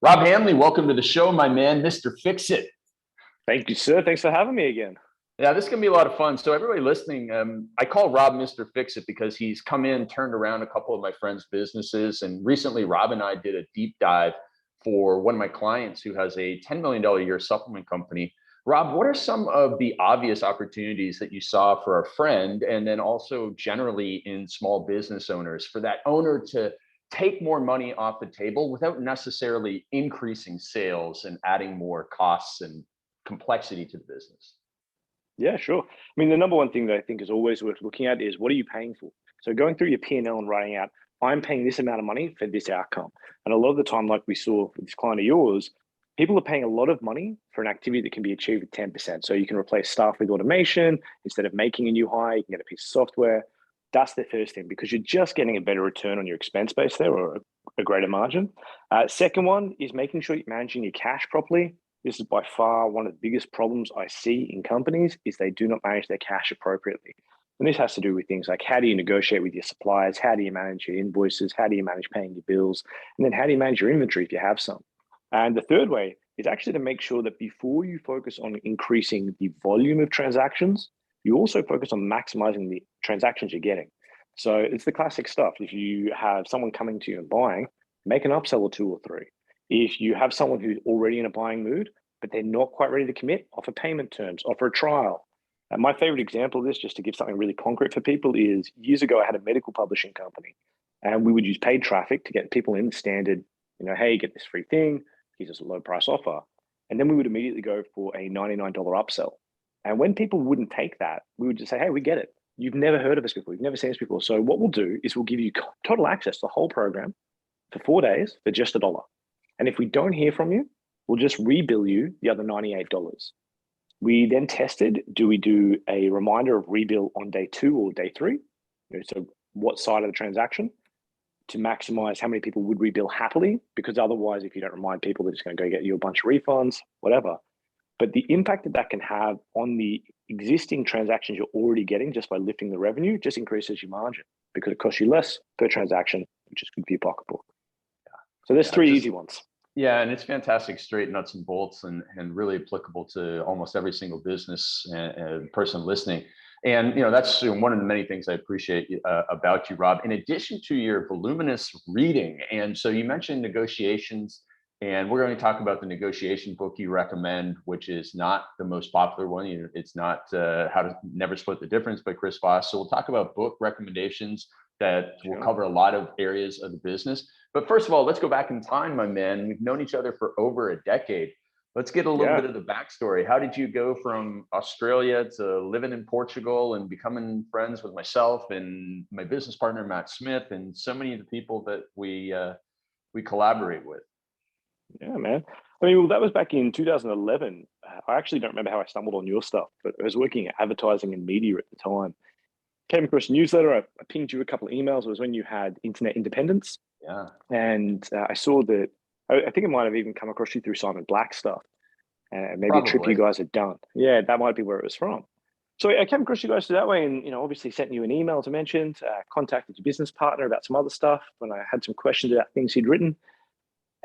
Rob Hanley, welcome to the show, my man, Mr. Fix It. Thank you, sir. Thanks for having me again. Yeah, this is going to be a lot of fun. So everybody listening, I call Rob Mr. Fix It because he's come in, turned around a couple of my friends' businesses. And recently, Rob and I did a deep dive for one of my clients who has a $10 million a year supplement company. Rob, what are some of the obvious opportunities that you saw for our friend, and then also generally in small business owners, for that owner to take more money off the table without necessarily increasing sales and adding more costs and complexity to the business? Yeah, sure. I mean, the number one thing that I think is always worth looking at is what are you paying for? So going through your P&L and writing out, I'm paying this amount of money for this outcome. And a lot of the time, like we saw with this client of yours, people are paying a lot of money for an activity that can be achieved with 10%. So you can replace staff with automation. Instead of making a new hire, you can get a piece of software. That's the first thing, because you're just getting a better return on your expense base there, or a greater margin. Second one is making sure you're managing your cash properly. This is by far one of the biggest problems I see in companies is they do not manage their cash appropriately. And this has to do with things like, how do you negotiate with your suppliers? How do you manage your invoices? How do you manage paying your bills? And then how do you manage your inventory if you have some? And the third way is actually to make sure that before you focus on increasing the volume of transactions, you also focus on maximizing the transactions you're getting. So it's the classic stuff. If you have someone coming to you and buying, make an upsell or two or three. If you have someone who's already in a buying mood, but they're not quite ready to commit, offer payment terms, offer a trial. And my favorite example of this, just to give something really concrete for people, is years ago, I had a medical publishing company, and we would use paid traffic to get people in the standard, hey, get this free thing, here's us a low price offer. And then we would immediately go for a $99 upsell. And when people wouldn't take that, we would just say, hey, we get it. You've never heard of us before. You've never seen us before. So what we'll do is we'll give you total access to the whole program for 4 days for just $1. And if we don't hear from you, we'll just rebill you the other $98. We then tested, do we do a reminder of rebill on day 2 or day 3? So what side of the transaction, to maximize how many people would rebill happily, because otherwise, if you don't remind people, they're just going to go get you a bunch of refunds, whatever. But the impact that that can have on the existing transactions you're already getting just by lifting the revenue just increases your margin, because it costs you less per transaction, which is good for your pocketbook. So there's three easy ones. Yeah, and it's fantastic, straight nuts and bolts, and really applicable to almost every single business and person listening. And that's one of the many things I appreciate about you, Rob. In addition to your voluminous reading, and so you mentioned negotiations, and we're going to talk about the negotiation book you recommend, which is not the most popular one. It's not How to Never Split the Difference by Chris Voss. So we'll talk about book recommendations that will cover a lot of areas of the business. But first of all, let's go back in time, my man. We've known each other for over a decade. Let's get a little bit of the backstory. How did you go from Australia to living in Portugal and becoming friends with myself and my business partner, Matt Smith, and so many of the people that we collaborate with? Yeah, man. I mean, well, that was back in 2011. I actually don't remember how I stumbled on your stuff, but I was working at advertising and media at the time. Came across a newsletter. I pinged you a couple of emails. It was when you had internet independence. Yeah. And I saw that, I think it might have even come across you through Simon Black's stuff. And maybe a trip you guys had done. Yeah, that might be where it was from. So I came across you guys that way, and obviously sent you an email, as I mentioned, contacted your business partner about some other stuff when I had some questions about things he'd written.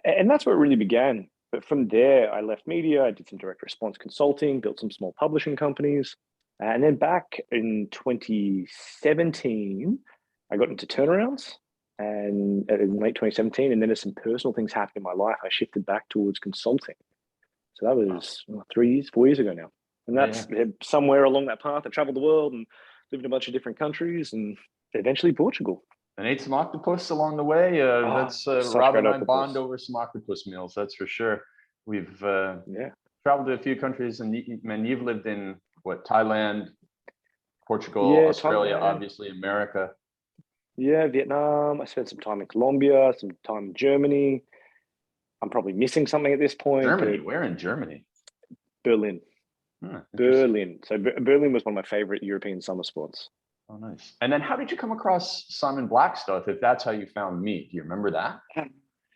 And that's where it really began. But from there, I left media. I did some direct response consulting, built some small publishing companies. And then back in 2017, I got into turnarounds, and in late 2017, and then as some personal things happened in my life, I shifted back towards consulting. So that was 4 years ago now. And that's somewhere along that path. I traveled the world and lived in a bunch of different countries, and eventually Portugal. And ate some octopus along the way. That's Rob and I bond over some octopus meals, that's for sure. We've traveled to a few countries, and you've lived in Thailand, Portugal, Australia, Thailand. Obviously America. Yeah, Vietnam. I spent some time in Colombia, some time in Germany. I'm probably missing something at this point. Germany? Where in Germany? Berlin. Berlin. So Berlin was one of my favorite European summer spots. Oh, nice. And then how did you come across Simon Black stuff, if that's how you found me? Do you remember that?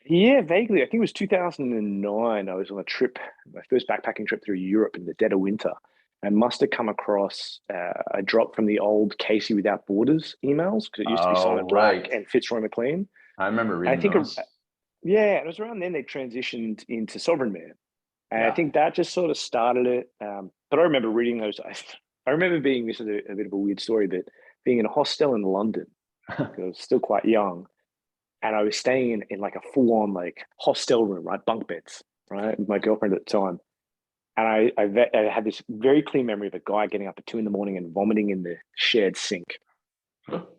Yeah, vaguely. I think it was 2009. I was on a trip, my first backpacking trip through Europe in the dead of winter. I must have come across a drop from the old Casey Without Borders emails, because it used to be Simon Black and Fitzroy McLean. I remember reading those. Yeah, it was around then they transitioned into Sovereign Man. And I Yeah. think that just sort of started it. But I remember reading those. I remember being, this is a bit of a weird story, but being in a hostel in London, because I was still quite young. And I was staying in like a full on like hostel room, right? Bunk beds, right? With my girlfriend at the time. And I had this very clear memory of a guy getting up at 2 a.m. and vomiting in the shared sink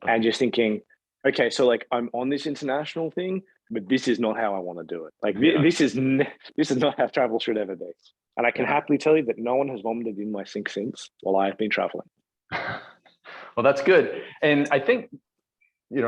and just thinking, okay, so like I'm on this international thing, but this is not how I want to do it. Like Yeah. this is not how travel should ever be. And I can Yeah. happily tell you that no one has vomited in my sink since while I have been traveling. Well, that's good. And I think,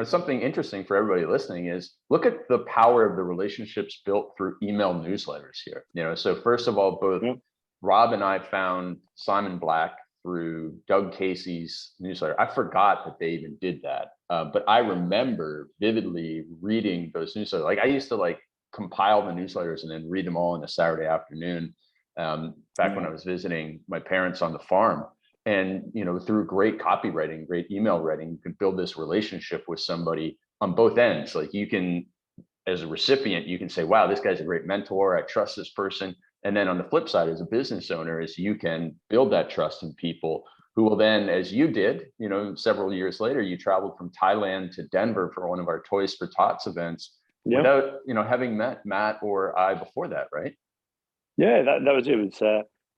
something interesting for everybody listening is look at the power of the relationships built through email newsletters here. So first of all, both Yeah. Rob and I found Simon Black through Doug Casey's newsletter. I forgot that they even did that. But I remember vividly reading those newsletters. Like I used to like compile the newsletters and then read them all on a Saturday afternoon. Back when I was visiting my parents on the farm. And through great copywriting, great email writing, you can build this relationship with somebody on both ends. Like you can, as a recipient, you can say, wow, this guy's a great mentor, I trust this person. And then on the flip side, as a business owner, is you can build that trust in people who will then, as you did, several years later, you traveled from Thailand to Denver for one of our Toys for Tots events Yeah. without having met Matt or I before that, right? Yeah, that was it. It was,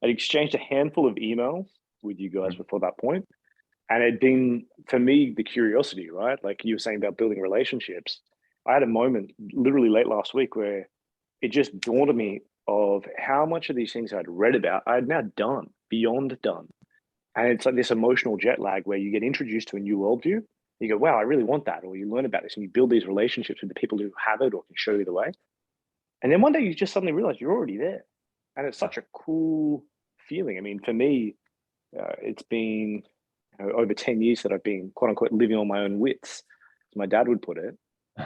I exchanged a handful of emails with you guys before that point. And it'd been, for me, the curiosity, right? Like you were saying about building relationships. I had a moment literally late last week where it just dawned on me of how much of these things I'd read about, I had now done, beyond done. And it's like this emotional jet lag where you get introduced to a new worldview. You go, wow, I really want that. Or you learn about this and you build these relationships with the people who have it or can show you the way. And then one day you just suddenly realize you're already there. And it's such a cool feeling. I mean, for me, it's been over 10 years that I've been, quote unquote, living on my own wits, as my dad would put it.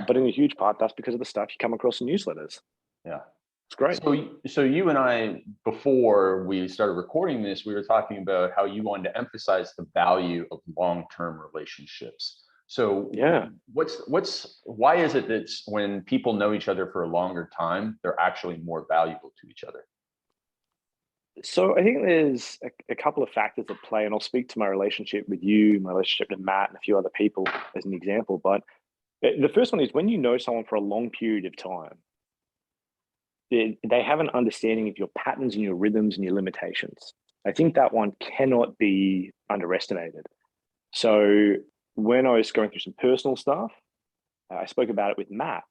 But in a huge part, that's because of the stuff you come across in newsletters. Yeah. It's great. So you and I, before we started recording this, we were talking about how you wanted to emphasize the value of long-term relationships. So Yeah. why is it that when people know each other for a longer time, they're actually more valuable to each other? So I think there's a couple of factors at play, and I'll speak to my relationship with you, my relationship with Matt, and a few other people as an example. But the first one is when you know someone for a long period of time, they have an understanding of your patterns and your rhythms and your limitations. I think that one cannot be underestimated. So when I was going through some personal stuff, I spoke about it with Matt.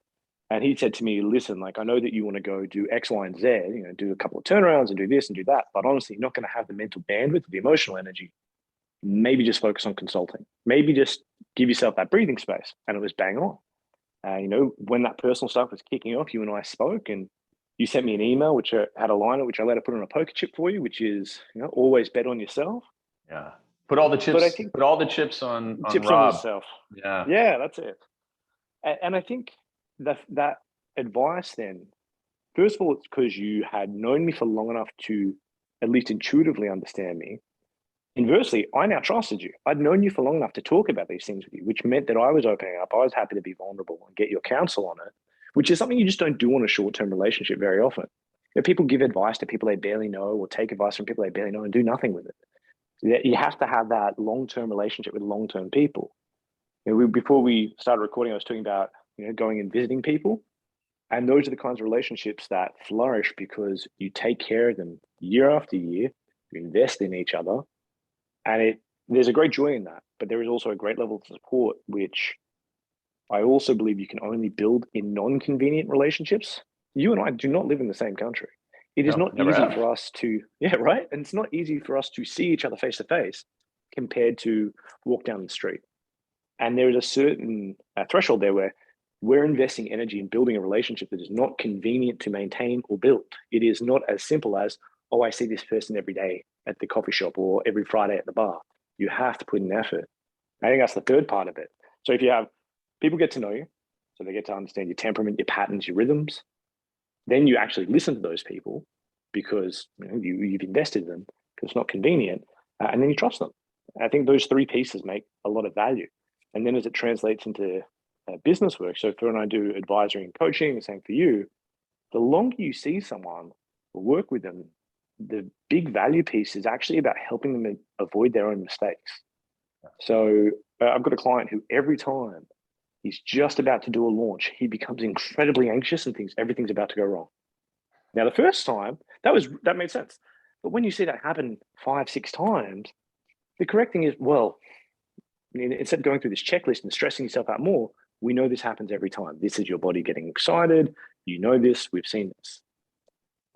And he said to me, listen, like, I know that you want to go do X, Y, and Z, do a couple of turnarounds and do this and do that. But honestly, you're not going to have the mental bandwidth, the emotional energy. Maybe just focus on consulting. Maybe just give yourself that breathing space. And it was bang on. When that personal stuff was kicking off, you and I spoke and you sent me an email, which had a liner, which I later put on a poker chip for you, which is, always bet on yourself. Yeah. Put all the But I think chips on chips on Rob. yourself. Yeah. Yeah, that's it. And I think that advice then, first of all, it's because you had known me for long enough to at least intuitively understand me. Inversely, I now trusted you. I'd known you for long enough to talk about these things with you, which meant that I was opening up. I was happy to be vulnerable and get your counsel on it, which is something you just don't do on a short-term relationship very often. People give advice to people they barely know or take advice from people they barely know and do nothing with it. You have to have that long-term relationship with long-term people. Before we started recording, I was talking about going and visiting people. And those are the kinds of relationships that flourish because you take care of them year after year, you invest in each other. And there's a great joy in that. But there is also a great level of support, which I also believe you can only build in non-convenient relationships. You and I do not live in the same country. It is not easy for us to, right? And it's not easy for us to see each other face to face compared to walk down the street. And there is a certain threshold there where we're investing energy in building a relationship that is not convenient to maintain or build. It is not as simple as, oh, I see this person every day at the coffee shop or every Friday at the bar. You have to put in effort. I think that's the third part of it. So if you have people get to know you, so they get to understand your temperament, your patterns, your rhythms, then you actually listen to those people because you've invested in them because it's not convenient, and then you trust them. I think those three pieces make a lot of value. And then as it translates into business work. So for when I do advisory and coaching, the same for you, the longer you see someone or work with them, the big value piece is actually about helping them avoid their own mistakes. So I've got a client who every time he's just about to do a launch, he becomes incredibly anxious and thinks everything's about to go wrong. Now, the first time, that made sense. But when you see that happen 5, 6 times, the correct thing is, well, instead of going through this checklist and stressing yourself out more, we know this happens every time. This is your body getting excited. You know this, we've seen this.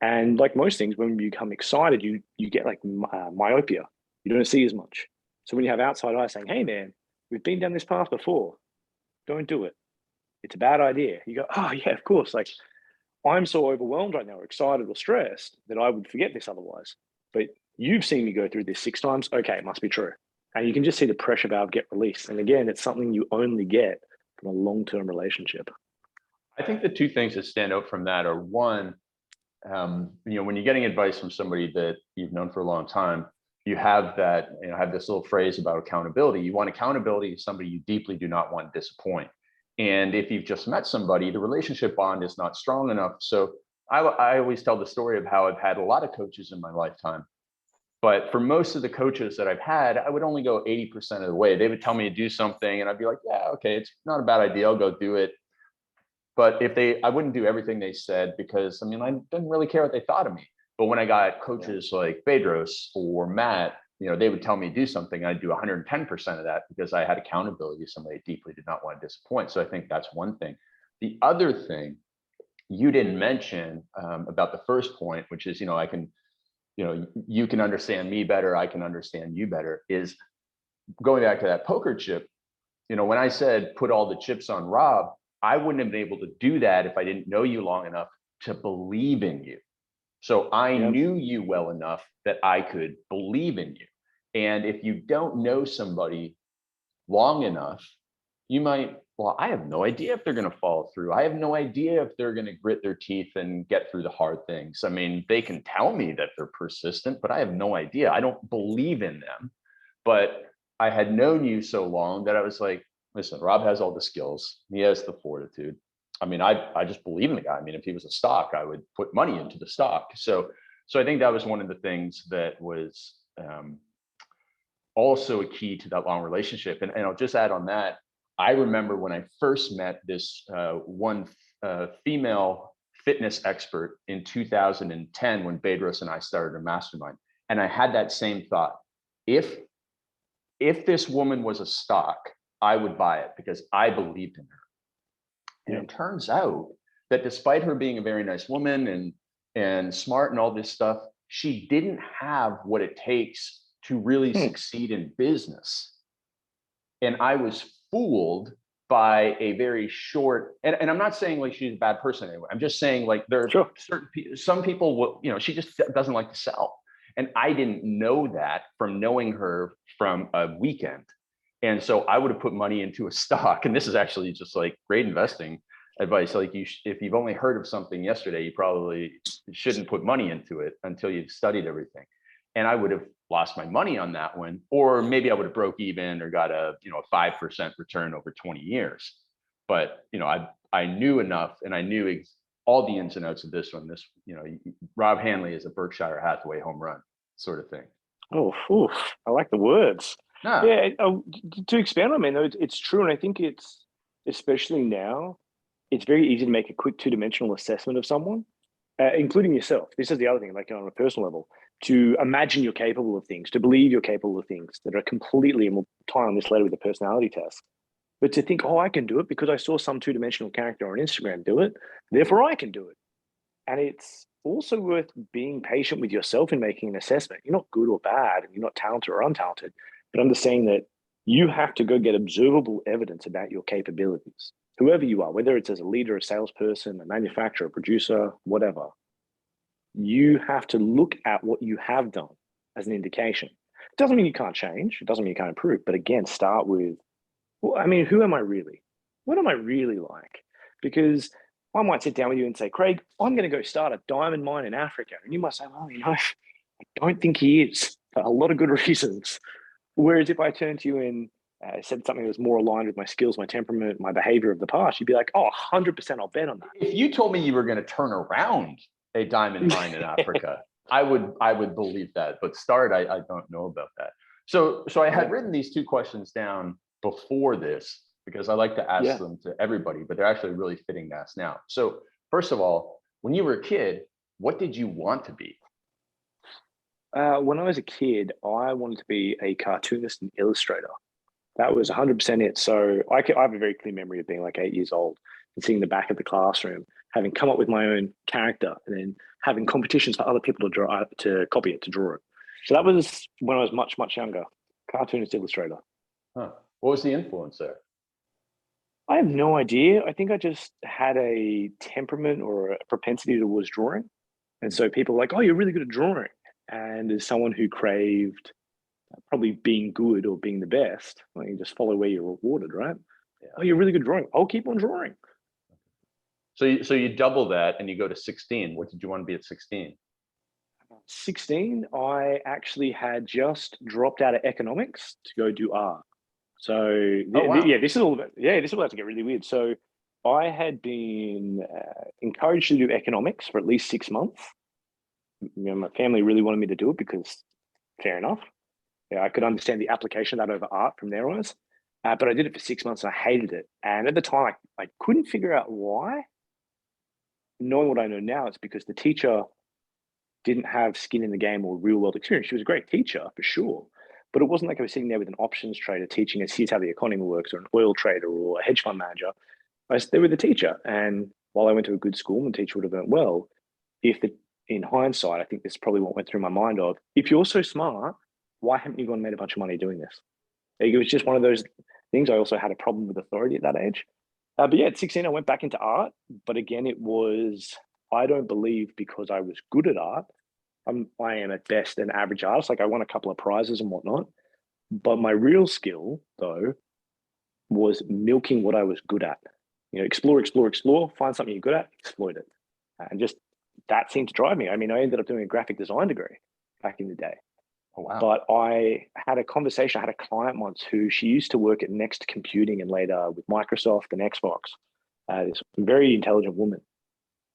And like most things, when you become excited, you get like myopia. You don't see as much. So when you have outside eyes saying, hey man, we've been down this path before, don't do it. It's a bad idea. You go, oh yeah, of course. Like I'm so overwhelmed right now, or excited or stressed that I would forget this otherwise. But you've seen me go through this 6 times. Okay, it must be true. And you can just see the pressure valve get released. And again, it's something you only get from a long-term relationship. I think the 2 things that stand out from that are, one, when you're getting advice from somebody that you've known for a long time, you have that, have this little phrase about accountability. You want accountability to somebody you deeply do not want to disappoint. And if you've just met somebody, the relationship bond is not strong enough. So I always tell the story of how I've had a lot of coaches in my lifetime. But for most of the coaches that I've had, I would only go 80% of the way. They would tell me to do something and I'd be like, yeah, okay, it's not a bad idea. I'll go do it. But I wouldn't do everything they said because I didn't really care what they thought of me. But when I got coaches like Bedros or Matt, they would tell me to do something. I'd do 110% of that because I had accountability to somebody I deeply did not want to disappoint. So I think that's one thing. The other thing you didn't mention about the first point, which is, I can, you can understand me better, I can understand you better, is going back to that poker chip. When I said put all the chips on Rob, I wouldn't have been able to do that if I didn't know you long enough to believe in you. So I knew you well enough that I could believe in you. And if you don't know somebody long enough, you might, well, I have no idea if they're going to follow through. I have no idea if they're going to grit their teeth and get through the hard things. I mean, they can tell me that they're persistent, but I have no idea. I don't believe in them. But I had known you so long that I was like, listen, Rob has all the skills. He has the fortitude. I mean, I just believe in the guy. I mean, if he was a stock, I would put money into the stock. So I think that was one of the things that was also a key to that long relationship. And I'll just add on that. I remember when I first met this one female fitness expert in 2010 when Bedros and I started a mastermind. And I had that same thought. If this woman was a stock, I would buy it because I believed in her. And it turns out that despite her being a very nice woman and smart and all this stuff, she didn't have what it takes to really succeed in business. And I was fooled by a very short, and I'm not saying like she's a bad person anyway. I'm just saying like there are some people, she just doesn't like to sell. And I didn't know that from knowing her from a weekend. And so I would have put money into a stock. And this is actually just like great investing advice. Like if you've only heard of something yesterday, you probably shouldn't put money into it until you've studied everything. And I would have lost my money on that one, or maybe I would have broke even or got a 5% return over 20 years. But I knew enough, and I knew all the ins and outs of this one. This Rob Hanley is a Berkshire Hathaway home run sort of thing. Oh, I like the words. Nah. Yeah, to expand on it, it's true, and I think it's especially now, it's very easy to make a quick 2-dimensional assessment of someone, including yourself. This is the other thing, like on a personal level, to imagine you're capable of things, to believe you're capable of things that are completely, and we'll tie on this later with the personality test, but to think, oh, I can do it because I saw some 2-dimensional character on Instagram do it, therefore I can do it. And it's also worth being patient with yourself in making an assessment. You're not good or bad, and you're not talented or untalented, but understanding that you have to go get observable evidence about your capabilities, whoever you are, whether it's as a leader, a salesperson, a manufacturer, a producer, whatever. You have to look at what you have done as an indication. It doesn't mean you can't change. It doesn't mean you can't improve. But again, start with, well, I mean, who am I really? What am I really like? Because I might sit down with you and say, Craig, I'm going to go start a diamond mine in Africa. And you might say, well, I don't think he is, for a lot of good reasons. Whereas if I turn to you said something that was more aligned with my skills, my temperament, my behavior of the past, you'd be like, oh, 100% I'll bet on that. If you told me you were going to turn around a diamond mine in Africa, I would believe that. But start, I don't know about that. So I had written these two questions down before this because I like to ask them to everybody, but they're actually really fitting to ask now. So first of all, when you were a kid, what did you want to be? When I was a kid, I wanted to be a cartoonist and illustrator. That was 100% it. So I have a very clear memory of being like 8 years old and seeing the back of the classroom, having come up with my own character, and then having competitions for other people to draw, to copy it, to draw it. So that was when I was much, much younger. Cartoonist, illustrator. Huh. What was the influence there? I have no idea. I think I just had a temperament or a propensity towards drawing. And so people were like, oh, you're really good at drawing. And as someone who craved probably being good or being the best, well, you just follow where you're rewarded, right? Yeah. Oh, you're really good at drawing. I'll keep on drawing. So you double that and you go to 16. What did you want to be at 16? 16, I actually had just dropped out of economics to go do art. So this is all about to get really weird. So I had been encouraged to do economics for at least 6 months. You know, my family really wanted me to do it because fair enough. Yeah, I could understand the application of that over art from their eyes. But I did it for 6 months and I hated it. And at the time, I couldn't figure out why. Knowing what I know now, it's because the teacher didn't have skin in the game or real world experience. She was a great teacher for sure. But it wasn't like I was sitting there with an options trader teaching us, here's how the economy works, or an oil trader or a hedge fund manager. I was there with the teacher. And while I went to a good school and the teacher would have done well, in hindsight, I think this is probably what went through my mind of, if you're so smart, why haven't you gone and made a bunch of money doing this? It was just one of those things. I also had a problem with authority at that age. But yeah, at 16, I went back into art. But again, it was, I don't believe because I was good at art, I am at best an average artist. Like I won a couple of prizes and whatnot. But my real skill, though, was milking what I was good at. You know, explore, find something you're good at, exploit it. And just that seemed to drive me. I mean, I ended up doing a graphic design degree back in the day. Oh, wow. But I had a conversation. I had a client once who she used to work at Next Computing and later with Microsoft and Xbox. This very intelligent woman.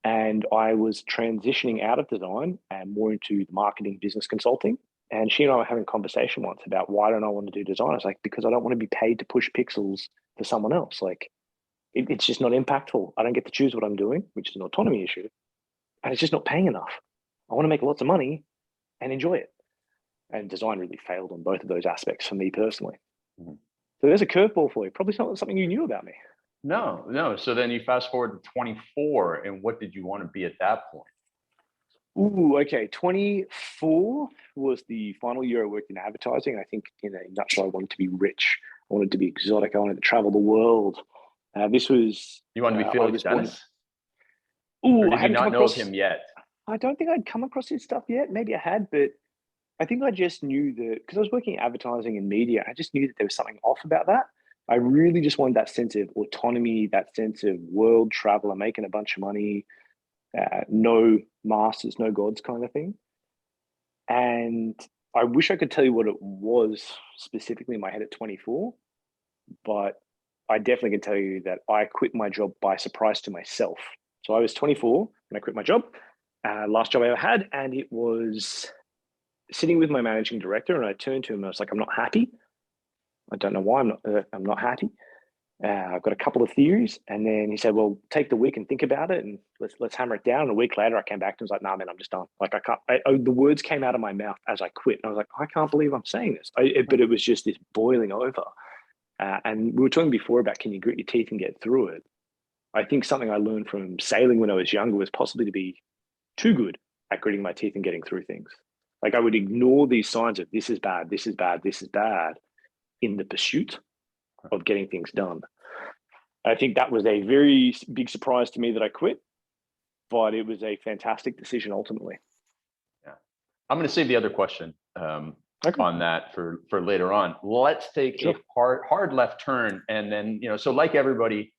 And I was transitioning out of design and more into marketing, business consulting. And she and I were having a conversation once about why don't I want to do design? I was like, because I don't want to be paid to push pixels to someone else. Like, it's just not impactful. I don't get to choose what I'm doing, which is an autonomy issue. And it's just not paying enough. I want to make lots of money and enjoy it. And design really failed on both of those aspects for me personally. Mm-hmm. So there's a curveball for you. Probably something you knew about me. No. So then you fast forward to 24, and what did you want to be at that point? Ooh, okay. 24 was the final year I worked in advertising. I think in a nutshell, I wanted to be rich. I wanted to be exotic. I wanted to travel the world. This was... You wanted to be Felix Dennis? Ooh, or did you not know of him yet? I don't think I'd come across his stuff yet. Maybe I had, but I think I just knew that because I was working in advertising and media, I just knew that there was something off about that. I really just wanted that sense of autonomy, that sense of world travel. I'm making a bunch of money, no masters, no gods kind of thing. And I wish I could tell you what it was specifically in my head at 24, but I definitely can tell you that I quit my job by surprise to myself. So I was 24 and I quit my job, last job I ever had, and it was sitting with my managing director, and I turned to him and I was like, I'm not happy. I don't know why I'm not happy. I've got a couple of theories. And then he said, well, take the week and think about it and let's hammer it down. And a week later, I came back to him and was like, nah, man, I'm just done. Like the words came out of my mouth as I quit. And I was like, I can't believe I'm saying this. But it was just this boiling over. And we were talking before about, can you grit your teeth and get through it? I think something I learned from sailing when I was younger was possibly to be too good at gritting my teeth and getting through things. Like I would ignore these signs of this is bad, this is bad, this is bad in the pursuit of getting things done. I think that was a very big surprise to me that I quit, but it was a fantastic decision ultimately. Yeah, I'm going to save the other question on that for later on. Let's take a hard left turn, and then so like everybody,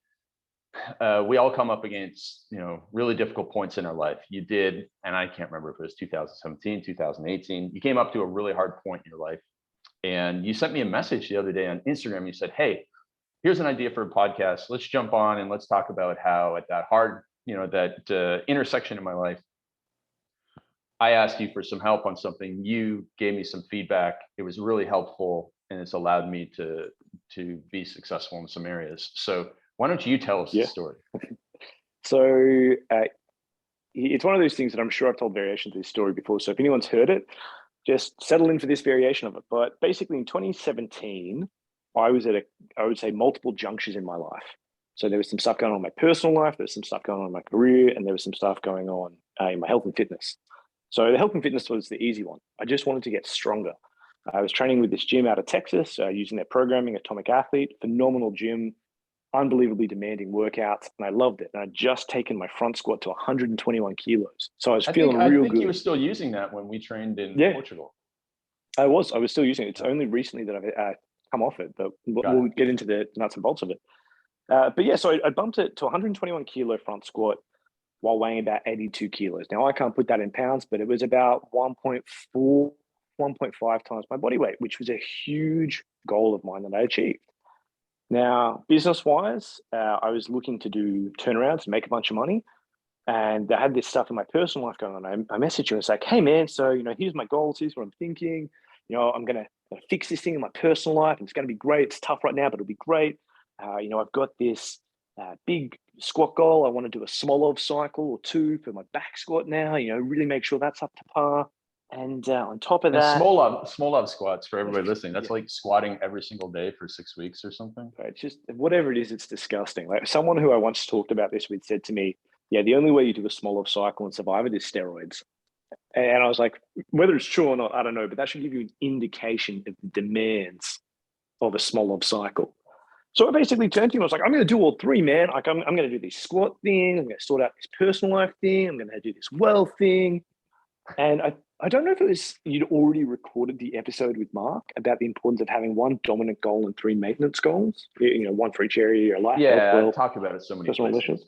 we all come up against really difficult points in our life. You did, and I can't remember if it was 2017, 2018. You came up to a really hard point in your life. And you sent me a message the other day on Instagram. You said, hey, here's an idea for a podcast. Let's jump on and let's talk about how at that hard, that intersection in my life, I asked you for some help on something. You gave me some feedback. It was really helpful, and it's allowed me to be successful in some areas. So why don't you tell us the story? So it's one of those things that I'm sure I've told variations of this story before. So if anyone's heard it, just settle in for this variation of it. But basically in 2017, I was at I would say multiple junctures in my life. So there was some stuff going on in my personal life, there was some stuff going on in my career, and there was some stuff going on in my health and fitness. So the health and fitness was the easy one. I just wanted to get stronger. I was training with this gym out of Texas, using their programming, Atomic Athlete, phenomenal gym, unbelievably demanding workouts, and I loved it. And I'd just taken my front squat to 121 kilos. So I was feeling real good. I think you were still using that when we trained in Portugal. I was still using it. It's only recently that I've come off it, but we'll get into the nuts and bolts of it. But yeah, so I bumped it to 121 kilo front squat while weighing about 82 kilos. Now I can't put that in pounds, but it was about 1.4, 1.5 times my body weight, which was a huge goal of mine that I achieved. Now, business-wise, I was looking to do turnarounds and make a bunch of money. And I had this stuff in my personal life going on. I messaged you and it's like, hey man, so, here's my goals, here's what I'm thinking. I'm going to fix this thing in my personal life. And it's going to be great. It's tough right now, but it'll be great. I've got this big squat goal. I want to do a small cycle or 2 for my back squat now, really make sure that's up to par. And on top of that, small love squats for everybody listening. That's like squatting every single day for 6 weeks or something. It's just whatever it is, it's disgusting. Like someone who I once talked about this with said to me, yeah, the only way you do a small love cycle and survive it is steroids. And I was like, whether it's true or not, I don't know, but that should give you an indication of the demands of a small love cycle. So I basically turned to him. I was like, I'm going to do all 3, man. Like I'm going to do this squat thing. I'm going to sort out this personal life thing. I'm going to do this wealth thing. And I don't know if it was you'd already recorded the episode with Mark about the importance of having 1 dominant goal and 3 maintenance goals. 1 for each area of your life. Yeah, I've talked about it so many places.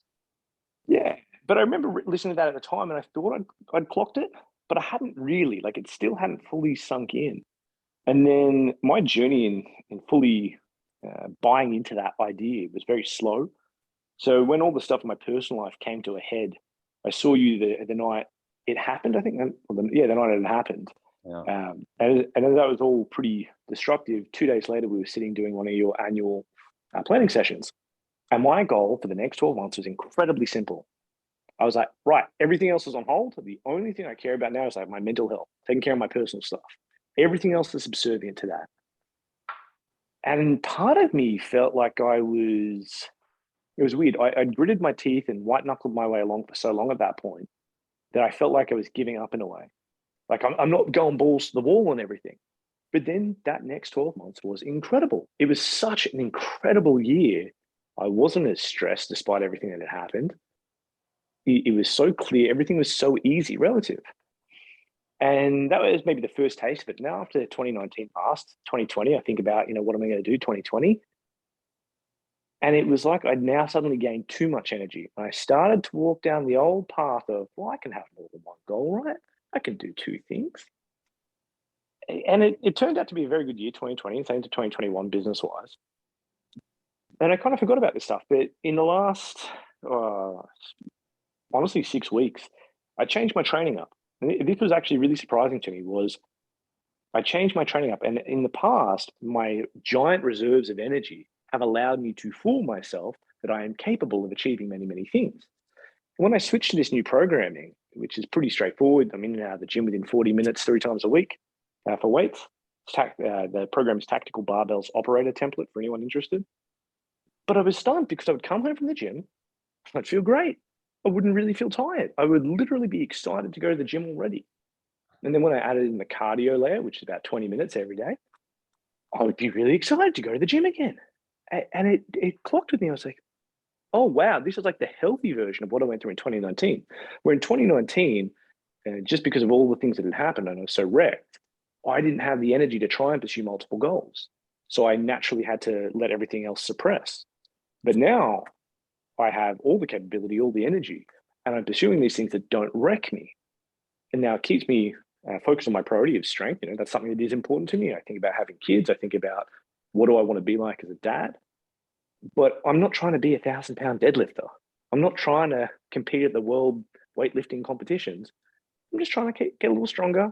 Yeah, but I remember listening to that at the time, and I thought I'd clocked it, but I hadn't really. Like it still hadn't fully sunk in. And then my journey in fully buying into that idea was very slow. So when all the stuff in my personal life came to a head, I saw you the night it happened. I think, the night it happened. Yeah. And that was all pretty destructive. 2 days later, we were sitting doing one of your annual planning sessions. And my goal for the next 12 months was incredibly simple. I was like, right, everything else is on hold. The only thing I care about now is like my mental health, taking care of my personal stuff. Everything else is subservient to that. And part of me felt like it was weird. I gritted my teeth and white knuckled my way along for so long at that point that I felt like I was giving up in a way. Like I'm not going balls to the wall on everything. But then that next 12 months was incredible. It was such an incredible year. I wasn't as stressed despite everything that had happened. It was so clear. Everything was so easy relative. And that was maybe the first taste of it. Now after 2019 passed, 2020, I think about, what am I going to do 2020? And it was like I'd now suddenly gained too much energy. And I started to walk down the old path of, well, I can have more than 1 goal, right? I can do 2 things. And it turned out to be a very good year, 2020, and same to 2021 business-wise. And I kind of forgot about this stuff. But in the last, honestly, 6 weeks, I changed my training up. And this was actually really surprising to me was I changed my training up. And in the past, my giant reserves of energy have allowed me to fool myself that I am capable of achieving many, many things. And when I switched to this new programming, which is pretty straightforward, I'm in and out of the gym within 40 minutes, 3 times a week for weights. The program is Tactical Barbells Operator Template for anyone interested. But I was stunned because I would come home from the gym, I'd feel great. I wouldn't really feel tired. I would literally be excited to go to the gym already. And then when I added in the cardio layer, which is about 20 minutes every day, I would be really excited to go to the gym again. And it clocked with me. I was like, oh, wow, this is like the healthy version of what I went through in 2019. Where in 2019, just because of all the things that had happened and I was so wrecked, I didn't have the energy to try and pursue multiple goals. So I naturally had to let everything else suppress. But now I have all the capability, all the energy, and I'm pursuing these things that don't wreck me. And now it keeps me focus on my priority of strength. That's something that is important to me. I think about having kids. I think about what do I want to be like as a dad. But I'm not trying to be 1,000-pound deadlifter. I'm not trying to compete at the world weightlifting competitions. I'm just trying to get a little stronger,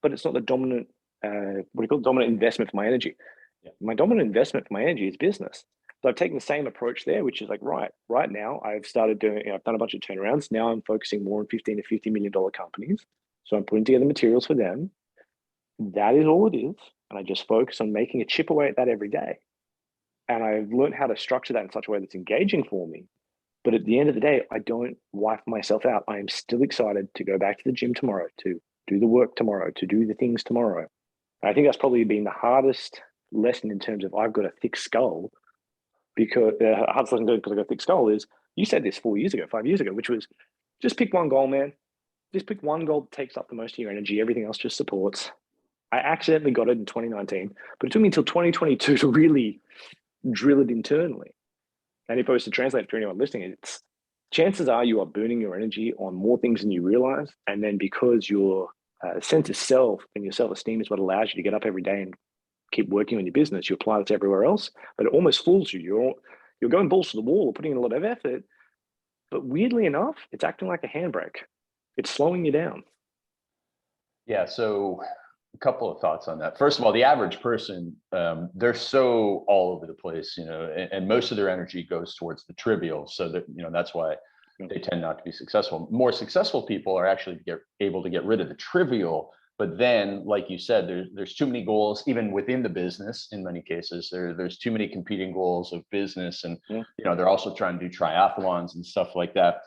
but it's not the dominant, dominant investment for my energy. Yeah. My dominant investment for my energy is business. So I've taken the same approach there, which is like, right now I've started doing, I've done a bunch of turnarounds. Now I'm focusing more on $15 to $50 million companies. So I'm putting together materials for them. That is all it is. And I just focus on making a chip away at that every day. And I've learned how to structure that in such a way that's engaging for me. But at the end of the day, I don't wipe myself out. I am still excited to go back to the gym tomorrow, to do the work tomorrow, to do the things tomorrow. And I think that's probably been the hardest lesson in terms of I've got a thick skull, because the hardest lesson because I've got a thick skull is, you said this 5 years ago, which was just pick one goal, man. Just pick one goal that takes up the most of your energy. Everything else just supports. I accidentally got it in 2019, but it took me until 2022 to really drill it internally. And if I was to translate it for anyone listening, it's chances are you are burning your energy on more things than you realize. And then because your sense of self and your self-esteem is what allows you to get up every day and keep working on your business, you apply that to everywhere else, but it almost fools you. You're going balls to the wall or putting in a lot of effort, but weirdly enough, it's acting like a handbrake. It's slowing you down. Yeah, so a couple of thoughts on that. First of all, the average person, they're so all over the place, and most of their energy goes towards the trivial. So that, that's why they tend not to be successful. More successful people are actually able to get rid of the trivial. But then, like you said, there's too many goals, even within the business. In many cases, there's too many competing goals of business, and they're also trying to do triathlons and stuff like that.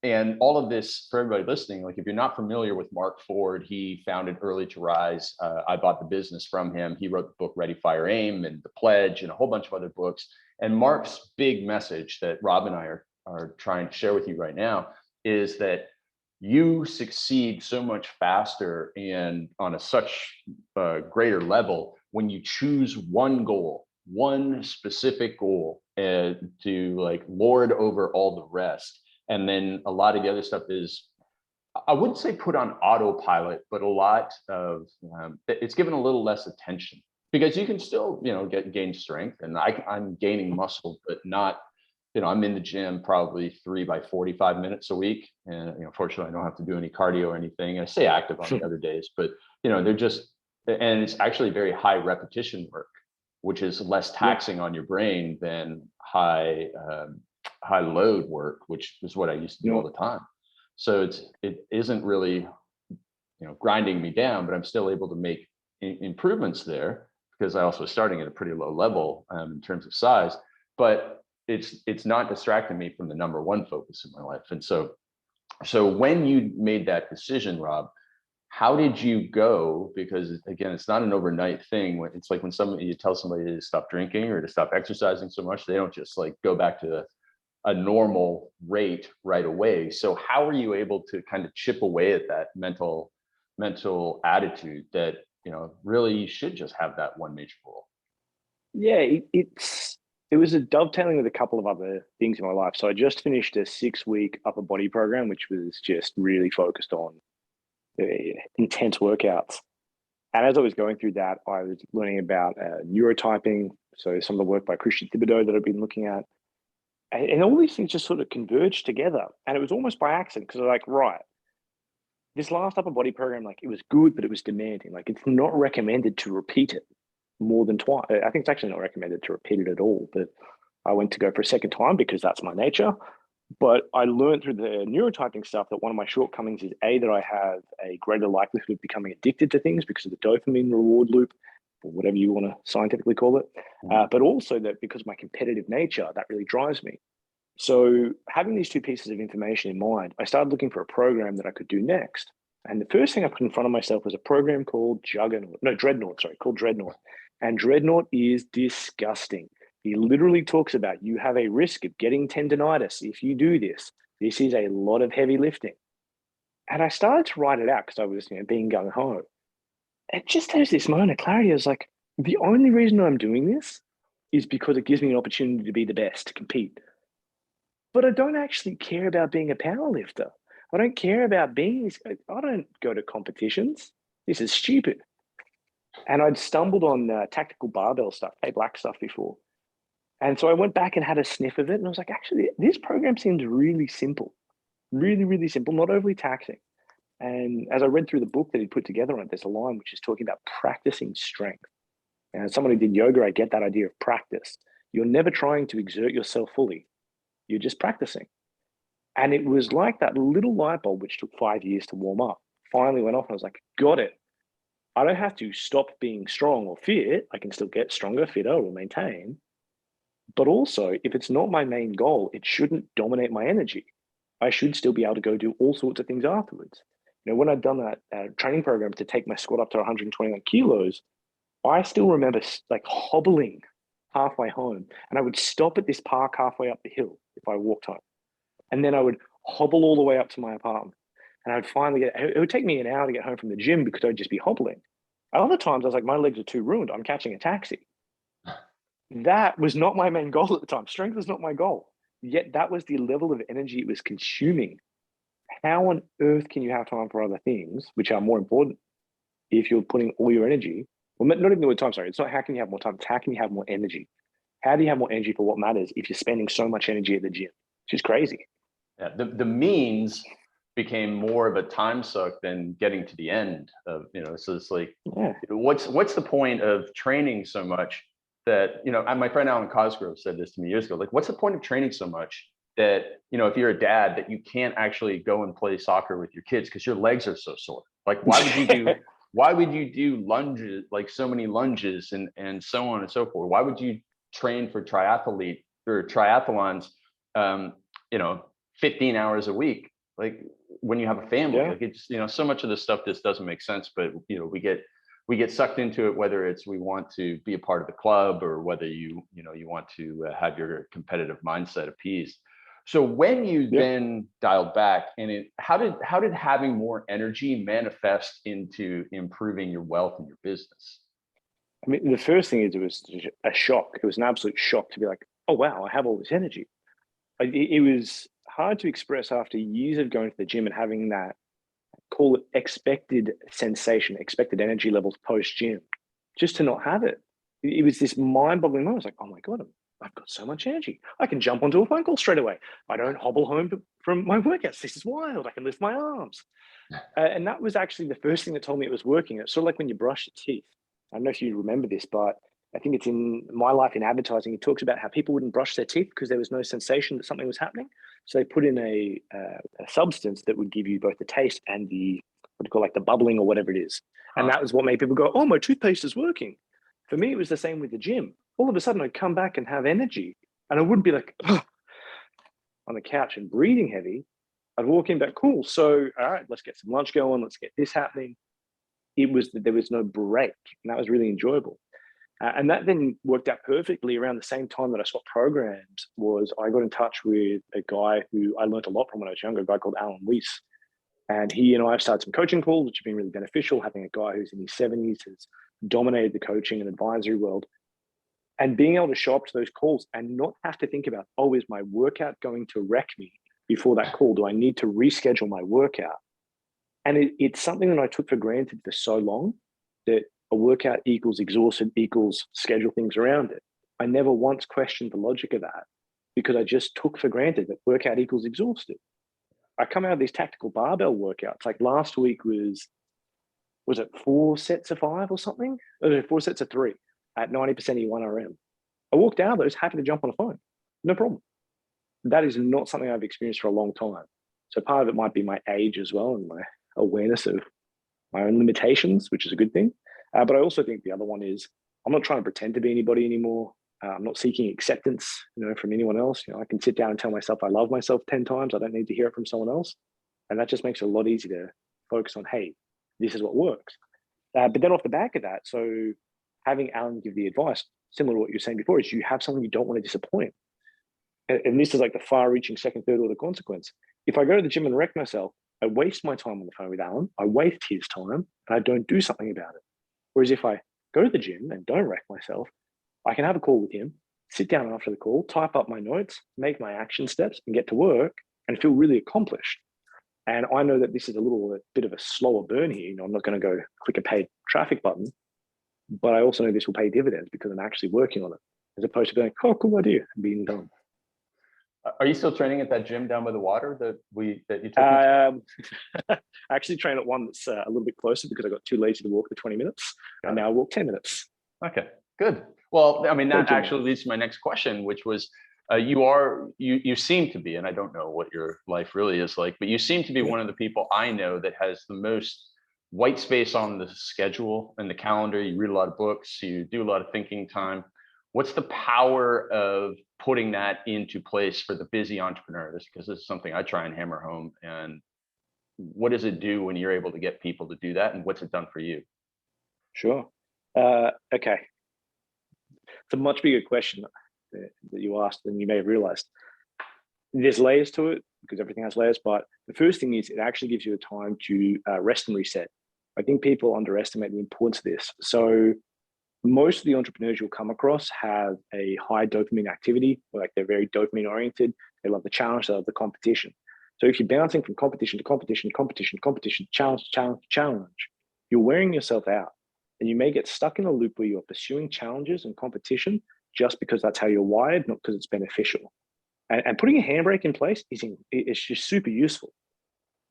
And all of this, for everybody listening, like if you're not familiar with Mark Ford, he founded Early to Rise. I bought the business from him. He wrote the book Ready, Fire, Aim, and The Pledge, and a whole bunch of other books. And Mark's big message that Rob and I are trying to share with you right now is that you succeed so much faster and on a such greater level when you choose one goal, one specific goal, to like lord over all the rest. And then a lot of the other stuff is, I wouldn't say put on autopilot, but a lot of it's given a little less attention, because you can still, gain strength, and I'm gaining muscle, but not, I'm in the gym probably 3 by 45 minutes a week. And, fortunately, I don't have to do any cardio or anything. I stay active on the other days, but, they're just, and it's actually very high repetition work, which is less taxing on your brain than high load work, which is what I used to do all the time. So it isn't really, grinding me down, but I'm still able to make improvements there, because I also starting at a pretty low level in terms of size, but it's not distracting me from the number one focus in my life. And so when you made that decision, Rob, how did you go? Because again, it's not an overnight thing. It's like when you tell somebody to stop drinking or to stop exercising so much, they don't just like go back to a normal rate right away. So how are you able to kind of chip away at that mental attitude that, really you should just have that one major goal? Yeah, it was a dovetailing with a couple of other things in my life. So I just finished a 6-week upper body program, which was just really focused on intense workouts. And as I was going through that, I was learning about neurotyping. So some of the work by Christian Thibodeau that I've been looking at. And all these things just sort of converged together. And it was almost by accident, because I was like, right, this last upper body program, like it was good, but it was demanding. Like it's not recommended to repeat it more than twice. I think it's actually not recommended to repeat it at all, but I went to go for a second time because that's my nature. But I learned through the neurotyping stuff that one of my shortcomings is that I have a greater likelihood of becoming addicted to things because of the dopamine reward loop, or whatever you want to scientifically call it. But also that because of my competitive nature, that really drives me. So having these two pieces of information in mind, I started looking for a program that I could do next. And the first thing I put in front of myself was a program called called Dreadnought. And Dreadnought is disgusting. He literally talks about you have a risk of getting tendonitis if you do this. This is a lot of heavy lifting. And I started to write it out because I was being gung-ho. It just has this moment of clarity. I was like, the only reason I'm doing this is because it gives me an opportunity to be the best, to compete. But I don't actually care about being a power lifter. I don't care about being this. I don't go to competitions. This is stupid. And I'd stumbled on tactical barbell stuff, Black stuff before. And so I went back and had a sniff of it. And I was like, actually, this program seems really simple, really, really simple, not overly taxing. And as I read through the book that he put together on it, there's a line which is talking about practicing strength. And as someone who did yoga, I get that idea of practice. You're never trying to exert yourself fully. You're just practicing. And it was like that little light bulb, which took 5 years to warm up, finally went off. And I was like, got it. I don't have to stop being strong or fit. I can still get stronger, fitter, or maintain. But also, if it's not my main goal, it shouldn't dominate my energy. I should still be able to go do all sorts of things afterwards. When I'd done that training program to take my squat up to 121 kilos, I still remember like hobbling halfway home. And I would stop at this park halfway up the hill if I walked home. And then I would hobble all the way up to my apartment. And I'd finally it would take me an hour to get home from the gym because I'd just be hobbling. Other times I was like, my legs are too ruined. I'm catching a taxi. That was not my main goal at the time. Strength was not my goal. Yet that was the level of energy it was consuming. How on earth can you have time for other things, which are more important, if you're putting all your energy, well, not even the word time, sorry. It's not how can you have more time, it's how can you have more energy? How do you have more energy for what matters if you're spending so much energy at the gym? Which is crazy. Yeah, the means became more of a time suck than getting to the end of, so it's like, what's the point of training so much that, my friend Alan Cosgrove said this to me years ago, like, what's the point of training so much that, if you're a dad, that you can't actually go and play soccer with your kids because your legs are so sore? Like, why would you do lunges, like so many lunges and so on and so forth? Why would you train for triathlons, 15 hours a week, like when you have a family? Like, it's, so much of this stuff just doesn't make sense, but we get sucked into it, whether it's we want to be a part of the club or whether you want to have your competitive mindset appeased. So when you then dialed back, and how did having more energy manifest into improving your wealth and your business? I mean, the first thing is, it was a shock. It was an absolute shock to be like, oh, wow, I have all this energy. It was hard to express after years of going to the gym and having that, call it expected sensation, expected energy levels post-gym, just to not have it. It was this mind-boggling moment. I was like, oh my God, I've got so much energy. I can jump onto a phone call straight away. I don't hobble home from my workouts. This is wild. I can lift my arms. And that was actually the first thing that told me it was working. It's sort of like when you brush your teeth. I don't know if you remember this, but I think it's in My Life in Advertising. It talks about how people wouldn't brush their teeth because there was no sensation that something was happening. So they put in a substance that would give you both the taste and the, what do you call, like the bubbling or whatever it is. And that was what made people go, oh, my toothpaste is working. For me, it was the same with the gym. All of a sudden, I'd come back and have energy. And I wouldn't be like, oh, on the couch and breathing heavy. I'd walk in back, cool. So, all right, let's get some lunch going. Let's get this happening. It was that there was no break. And that was really enjoyable. And that then worked out perfectly around the same time that I swapped programs. Was I got in touch with a guy who I learned a lot from when I was younger, a guy called Alan Weiss. And he and I have started some coaching calls, which have been really beneficial. Having a guy who's in his 70s has dominated the coaching and advisory world. And being able to show up to those calls and not have to think about, oh, is my workout going to wreck me before that call? Do I need to reschedule my workout? And it's something that I took for granted for so long, that a workout equals exhausted equals schedule things around it. I never once questioned the logic of that because I just took for granted that workout equals exhausted. I come out of these tactical barbell workouts. Like last week was it 4 sets of 5 or something? 4 sets of 3 at 90% E1RM. I walked out of those happy to jump on a phone. No problem. That is not something I've experienced for a long time. So part of it might be my age as well and my awareness of my own limitations, which is a good thing. But I also think the other one is I'm not trying to pretend to be anybody anymore. I'm not seeking acceptance, from anyone else. I can sit down and tell myself I love myself 10 times. I don't need to hear it from someone else. And that just makes it a lot easier to focus on, hey, this is what works. But then off the back of that, so having Alan give the advice, similar to what you were saying before, is you have someone you don't want to disappoint. And this is like the far-reaching second, third order consequence. If I go to the gym and wreck myself, I waste my time on the phone with Alan, I waste his time, and I don't do something about it. Whereas if I go to the gym and don't wreck myself, I can have a call with him, sit down after the call, type up my notes, make my action steps, and get to work and feel really accomplished. And I know that this is a bit of a slower burn here. You know, I'm not going to go click a paid traffic button, but I also know this will pay dividends because I'm actually working on it, as opposed to going, oh, cool idea, and being done. Are you still training at that gym down by the water that you took? I actually train at one that's a little bit closer because I got too lazy to walk the 20 minutes, and now I walk 10 minutes. Okay, good. Well, I mean, that actually leads to my next question, which was, you seem to be, and I don't know what your life really is like, but you seem to be one of the people I know that has the most white space on the schedule and the calendar. You read a lot of books, you do a lot of thinking time. What's the power of putting that into place for the busy entrepreneur? Because this is something I try and hammer home. And what does it do when you're able to get people to do that? And what's it done for you? Sure. Okay. It's a much bigger question that you asked than you may have realized. There's layers to it because everything has layers. But the first thing is it actually gives you a time to rest and reset. I think people underestimate the importance of this. So most of the entrepreneurs you'll come across have a high dopamine activity, like they're very dopamine oriented. They love the challenge, they love the competition. So if you're bouncing from competition to competition, challenge, you're wearing yourself out. And you may get stuck in a loop where you're pursuing challenges and competition just because that's how you're wired, not because it's beneficial. And putting a handbrake in place is just super useful.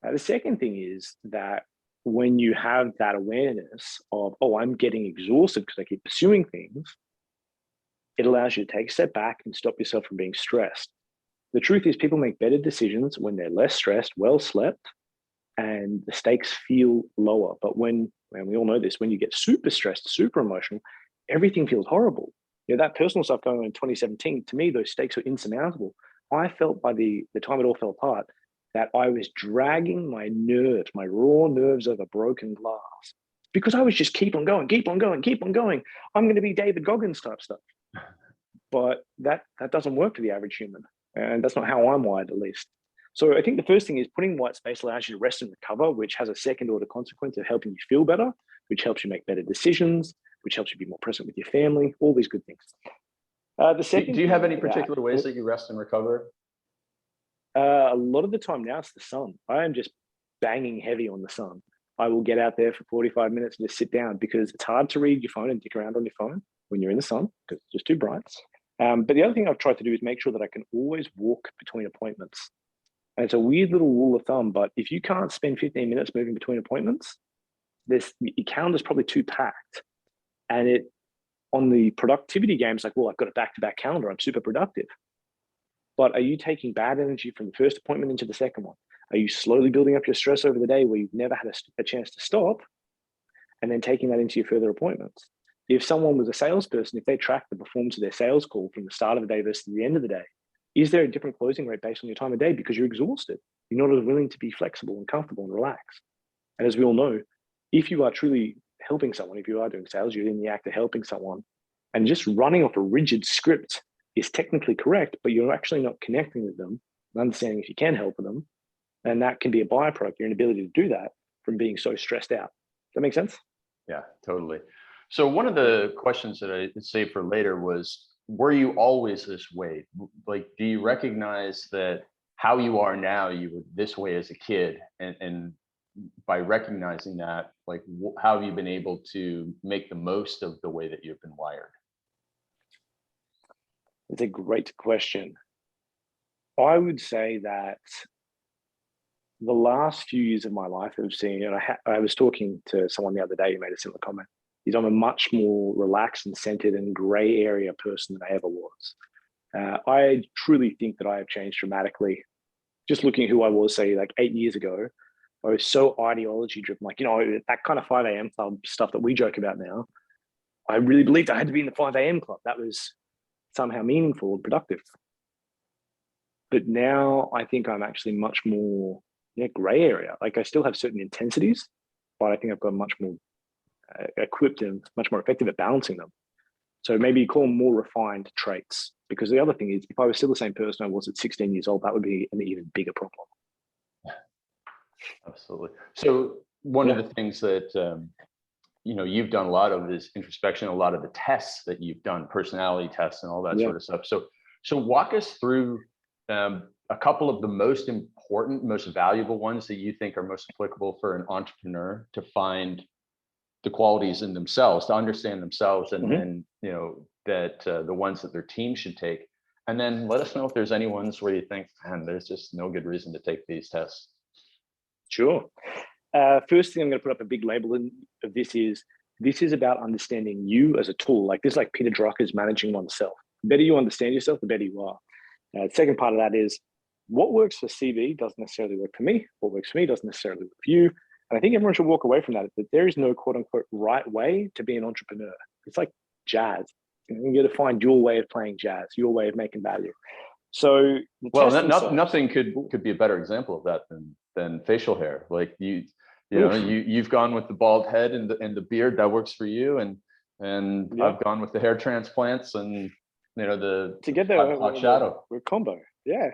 The second thing is that when you have that awareness of, oh, I'm getting exhausted because I keep pursuing things, it allows you to take a step back and stop yourself from being stressed. The truth is people make better decisions when they're less stressed, well slept, and the stakes feel lower. But and we all know this, when you get super stressed, super emotional, everything feels horrible. You know, that personal stuff going on in 2017, to me, those stakes were insurmountable. I felt by the time it all fell apart, that I was dragging my nerves, my raw nerves over broken glass, because I was just keep on going. I'm going to be David Goggins type stuff. But that doesn't work for the average human. And that's not how I'm wired, at least. So I think the first thing is putting white space allows you to rest and recover, which has a second order consequence of helping you feel better, which helps you make better decisions, which helps you be more present with your family, all these good things. The second, do you have any particular ways that you rest and recover? A lot of the time now it's the sun. I am just banging heavy on the sun. I will get out there for 45 minutes and just sit down because it's hard to read your phone and dick around on your phone when you're in the sun because it's just too bright. But the other thing I've tried to do is make sure that I can always walk between appointments. And it's a weird little rule of thumb, but if you can't spend 15 minutes moving between appointments, your calendar's probably too packed. And on the productivity games, like, well, I've got a back-to-back calendar, I'm super productive. But are you taking bad energy from the first appointment into the second one? Are you slowly building up your stress over the day where you've never had a chance to stop and then taking that into your further appointments? If someone was a salesperson, if they track the performance of their sales call from the start of the day versus the end of the day, is there a different closing rate based on your time of day because you're exhausted? You're not as willing to be flexible and comfortable and relaxed. And as we all know, if you are truly helping someone, if you are doing sales, you're in the act of helping someone, and just running off a rigid script is technically correct, but you're actually not connecting with them and understanding if you can help them. And that can be a byproduct, your inability to do that from being so stressed out. Does that make sense? Yeah, totally. So one of the questions that I saved for later was, were you always this way? Like, do you recognize that how you are now, you were this way as a kid? And by recognizing that, like, how have you been able to make the most of the way that you've been wired? It's a great question. I would say that the last few years of my life have seen, and I was talking to someone the other day who made a similar comment, is I'm a much more relaxed and centered and gray area person than I ever was. I truly think that I have changed dramatically. Just looking at who I was, say, like 8 years ago, I was so ideology driven, like, you know, that kind of 5 a.m. club stuff that we joke about now. I really believed I had to be in the 5 a.m. club. That was somehow meaningful and productive. But now I think I'm actually much more gray area. Like, I still have certain intensities, but I think I've got much more equipped and much more effective at balancing them. So maybe you call them more refined traits. Because the other thing is, if I was still the same person I was at 16 years old, that would be an even bigger problem. Absolutely. So one of the things that you've done a lot of is introspection, a lot of the tests that you've done, personality tests and all that sort of stuff. So walk us through a couple of the most important important, most valuable ones that you think are most applicable for an entrepreneur to find the qualities in themselves, to understand themselves, and then, you know, that the ones that their team should take. And then let us know if there's any ones where you think, man, there's just no good reason to take these tests. Sure. First thing I'm going to put up a big label of this is about understanding you as a tool. Like this, like Peter Drucker's managing oneself. The better you understand yourself, the better you are. The second part of that is what works for CV doesn't necessarily work for me. What works for me doesn't necessarily work for you. And I think everyone should walk away from that there is no quote unquote right way to be an entrepreneur. It's like jazz. You got to find your way of playing jazz, your way of making value. So, well, nothing could be a better example of that than facial hair. Like you've gone with the bald head and the beard that works for you, and I've gone with the hair transplants and, you know, the together hot shadow. We're a combo. Yeah.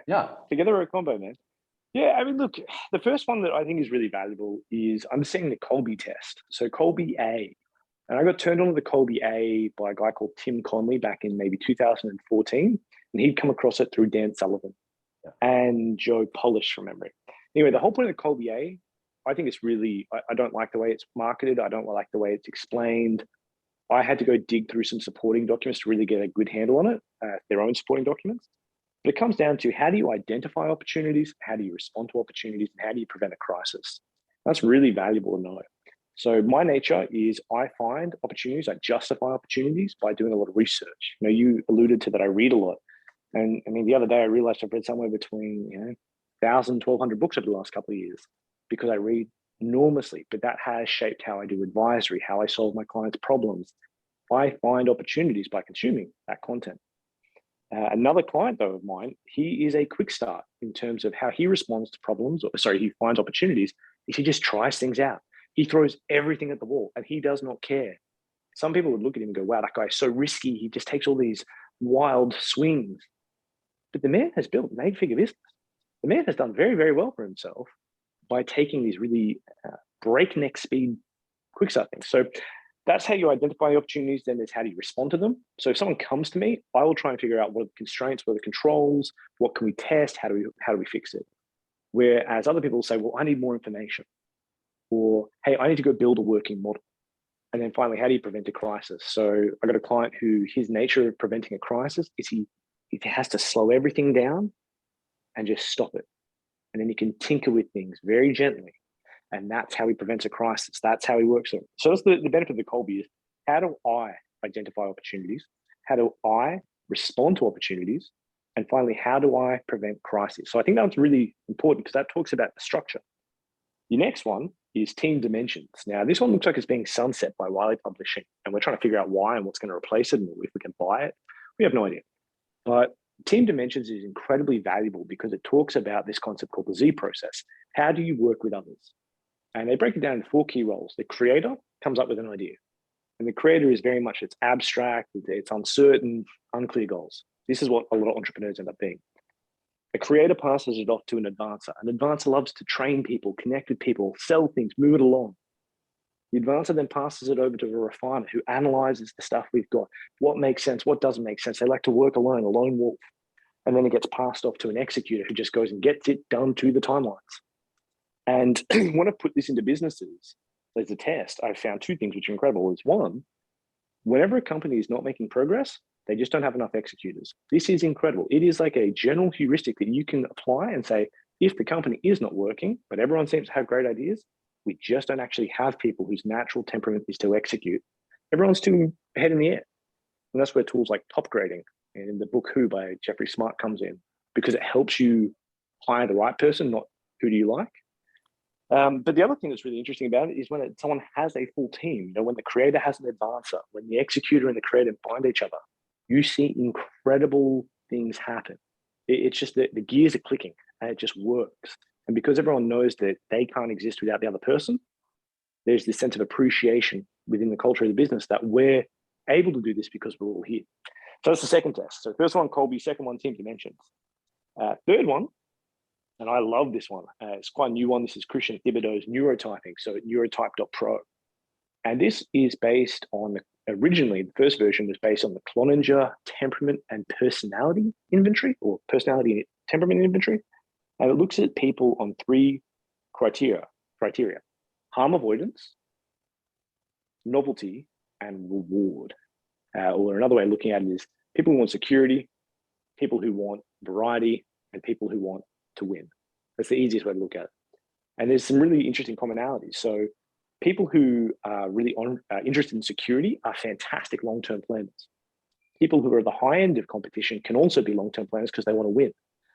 Together we're a combo, man. Yeah, I mean, look, the first one that I think is really valuable is understanding the Kolbe test. So Kolbe A. And I got turned on to the Kolbe A by a guy called Tim Conley back in maybe 2014. And he'd come across it through Dan Sullivan and Joe Polish from memory. Anyway, the whole point of the Kolbe A, I think it's really, I don't like the way it's marketed. I don't like the way it's explained. I had to go dig through some supporting documents to really get a good handle on it, their own supporting documents. But it comes down to how do you identify opportunities, how do you respond to opportunities, and how do you prevent a crisis? That's really valuable to know. So my nature is I find opportunities, I justify opportunities by doing a lot of research. You know, you alluded to that I read a lot. And I mean, the other day I realized I've read somewhere between 1,000, 1,200 books over the last couple of years because I read enormously, but that has shaped how I do advisory, how I solve my clients' problems. I find opportunities by consuming that content. Another client, though, of mine, he is a quick start in terms of how he responds to problems. He finds opportunities. Is he just tries things out. He throws everything at the wall and he does not care. Some people would look at him and go, wow, that guy's so risky. He just takes all these wild swings. But the man has built an 8-figure business. The man has done very, very well for himself by taking these really breakneck speed quick start things. So that's how you identify the opportunities. Then there's how do you respond to them. So if someone comes to me, I will try and figure out what are the constraints, what are the controls, what can we test, how do we fix it? Whereas other people will say, well, I need more information, or hey, I need to go build a working model. And then finally, how do you prevent a crisis? So I got a client who his nature of preventing a crisis is he has to slow everything down and just stop it. And then he can tinker with things very gently. And that's how he prevents a crisis. That's how he works it. So that's the benefit of the Kolbe is how do I identify opportunities? How do I respond to opportunities? And finally, how do I prevent crises? So I think that's really important because that talks about the structure. The next one is team dimensions. Now, this one looks like it's being sunset by Wiley Publishing, and we're trying to figure out why and what's going to replace it and if we can buy it. We have no idea. But team dimensions is incredibly valuable because it talks about this concept called the Z process. How do you work with others? And they break it down into 4 key roles. The creator comes up with an idea. And the creator is very much, it's abstract, it's uncertain, unclear goals. This is what a lot of entrepreneurs end up being. A creator passes it off to an advancer. An advancer loves to train people, connect with people, sell things, move it along. The advancer then passes it over to a refiner who analyzes the stuff we've got. What makes sense, what doesn't make sense. They like to work alone, a lone wolf. And then it gets passed off to an executor who just goes and gets it done to the timelines. And when I put this into businesses, as a test, I've found 2 things which are incredible. Is one, whenever a company is not making progress, they just don't have enough executors. This is incredible. It is like a general heuristic that you can apply and say, if the company is not working, but everyone seems to have great ideas, we just don't actually have people whose natural temperament is to execute. Everyone's too head in the air. And that's where tools like top grading and the book Who by Jeffrey Smart comes in, because it helps you hire the right person, not who do you like. But the other thing that's really interesting about it is when someone has a full team, when the creator has an advancer, when the executor and the creator find each other, you see incredible things happen. It's just that the gears are clicking and it just works. And because everyone knows that they can't exist without the other person, there's this sense of appreciation within the culture of the business that we're able to do this because we're all here. So that's the second test. So first one, Kolbe, second one, team dimensions. Third one, and I love this one. It's quite a new one. This is Christian Thibodeau's neurotyping, so at neurotype.pro. And this is based on, originally, the first version was based on the Cloninger temperament and personality inventory, or personality and temperament inventory. And it looks at people on three criteria: harm avoidance, novelty, and reward. Or another way of looking at it is people who want security, people who want variety, and people who want to win. That's the easiest way to look at it. And there's some really interesting commonalities. So people who are really interested in security are fantastic long-term planners. People who are at the high end of competition can also be long-term planners because they want to win.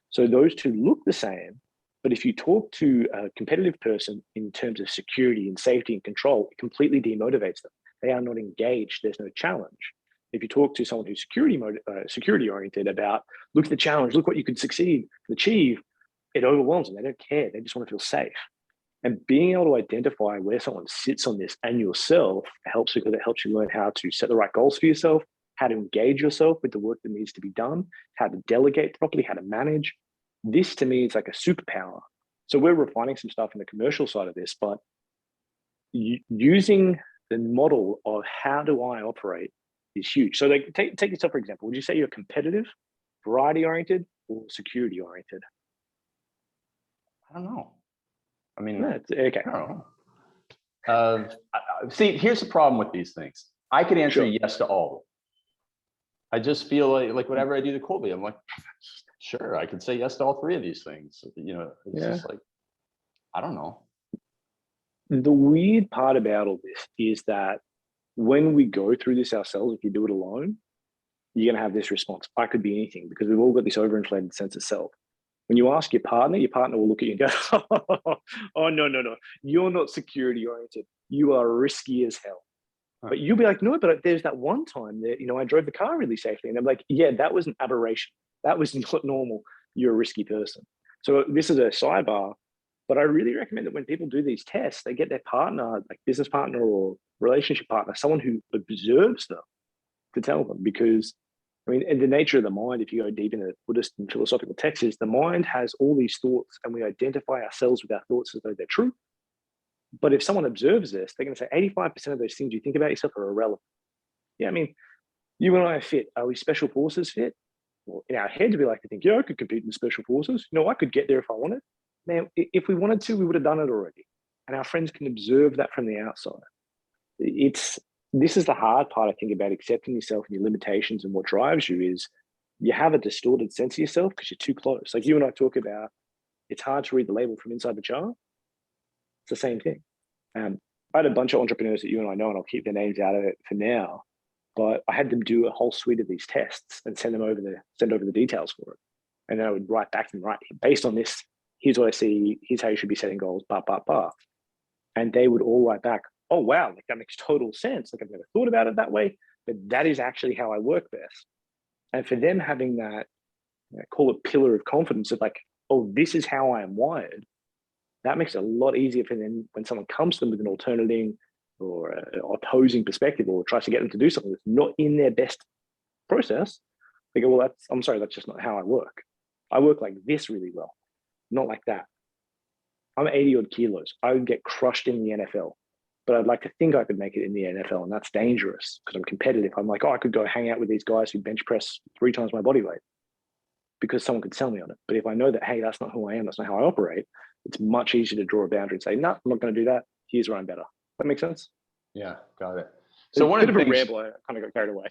So those two look the same, but if you talk to a competitive person in terms of security and safety and control, it completely demotivates them. They are not engaged. There's no challenge. If you talk to someone who's security oriented about, look at the challenge, look what you could succeed, achieve, it overwhelms them. They don't care. They just want to feel safe. And being able to identify where someone sits on this and yourself helps, because it helps you learn how to set the right goals for yourself, how to engage yourself with the work that needs to be done, how to delegate properly, how to manage. This to me is like a superpower. So we're refining some stuff in the commercial side of this, but using the model of how do I operate is huge. So like, take yourself, for example. Would you say you're competitive, variety-oriented, or security-oriented? I don't know. I mean, No, okay. I don't know. See, here's the problem with these things. I could answer yes to all of them. I just feel like whenever I do the cold lead, I'm like, sure, I could say yes to all three of these things. You know, it's just like, I don't know. The weird part about all this is that when we go through this ourselves, if you do it alone, you're going to have this response. I could be anything, because we've all got this overinflated sense of self. When you ask your partner will look at you and go, oh, no. You're not security oriented. You are risky as hell. But you'll be like, no, but there's that one time that, I drove the car really safely. And I'm like, yeah, that was an aberration. That was not normal. You're a risky person. So this is a sidebar, but I really recommend that when people do these tests, they get their partner, like business partner or relationship partner, someone who observes them to tell them. Because and the nature of the mind, if you go deep into Buddhist and philosophical texts, is the mind has all these thoughts and we identify ourselves with our thoughts as though they're true. But if someone observes this, they're going to say 85% of those things you think about yourself are irrelevant. Yeah, you and I are fit. Are we special forces fit? Well, in our heads, we like to think, yeah, I could compete in the special forces. I could get there if I wanted. Man, if we wanted to, we would have done it already. And our friends can observe that from the outside. This is the hard part, I think, about accepting yourself and your limitations, and what drives you is you have a distorted sense of yourself because you're too close. Like you and I talk about, it's hard to read the label from inside the jar. It's the same thing. I had a bunch of entrepreneurs that you and I know, and I'll keep their names out of it for now, but I had them do a whole suite of these tests and send over the details for it. And then I would write back to them, right, based on this, here's what I see, here's how you should be setting goals, And they would all write back, oh, wow, like that makes total sense. Like I've never thought about it that way, but that is actually how I work best. And for them having that, call it pillar of confidence of like, oh, this is how I am wired, that makes it a lot easier for them when someone comes to them with an alternative or an opposing perspective or tries to get them to do something that's not in their best process. They go, well, that's just not how I work. I work like this really well, not like that. I'm 80 odd kilos. I would get crushed in the NFL, but I'd like to think I could make it in the NFL, and that's dangerous because I'm competitive. I'm like, I could go hang out with these guys who bench press 3 times my body weight because someone could sell me on it. But if I know that, hey, that's not who I am, that's not how I operate, it's much easier to draw a boundary and say, no, I'm not going to do that. Here's where I'm better. That makes sense? Yeah, got it. So one of the things, ramble, I kind of got carried away.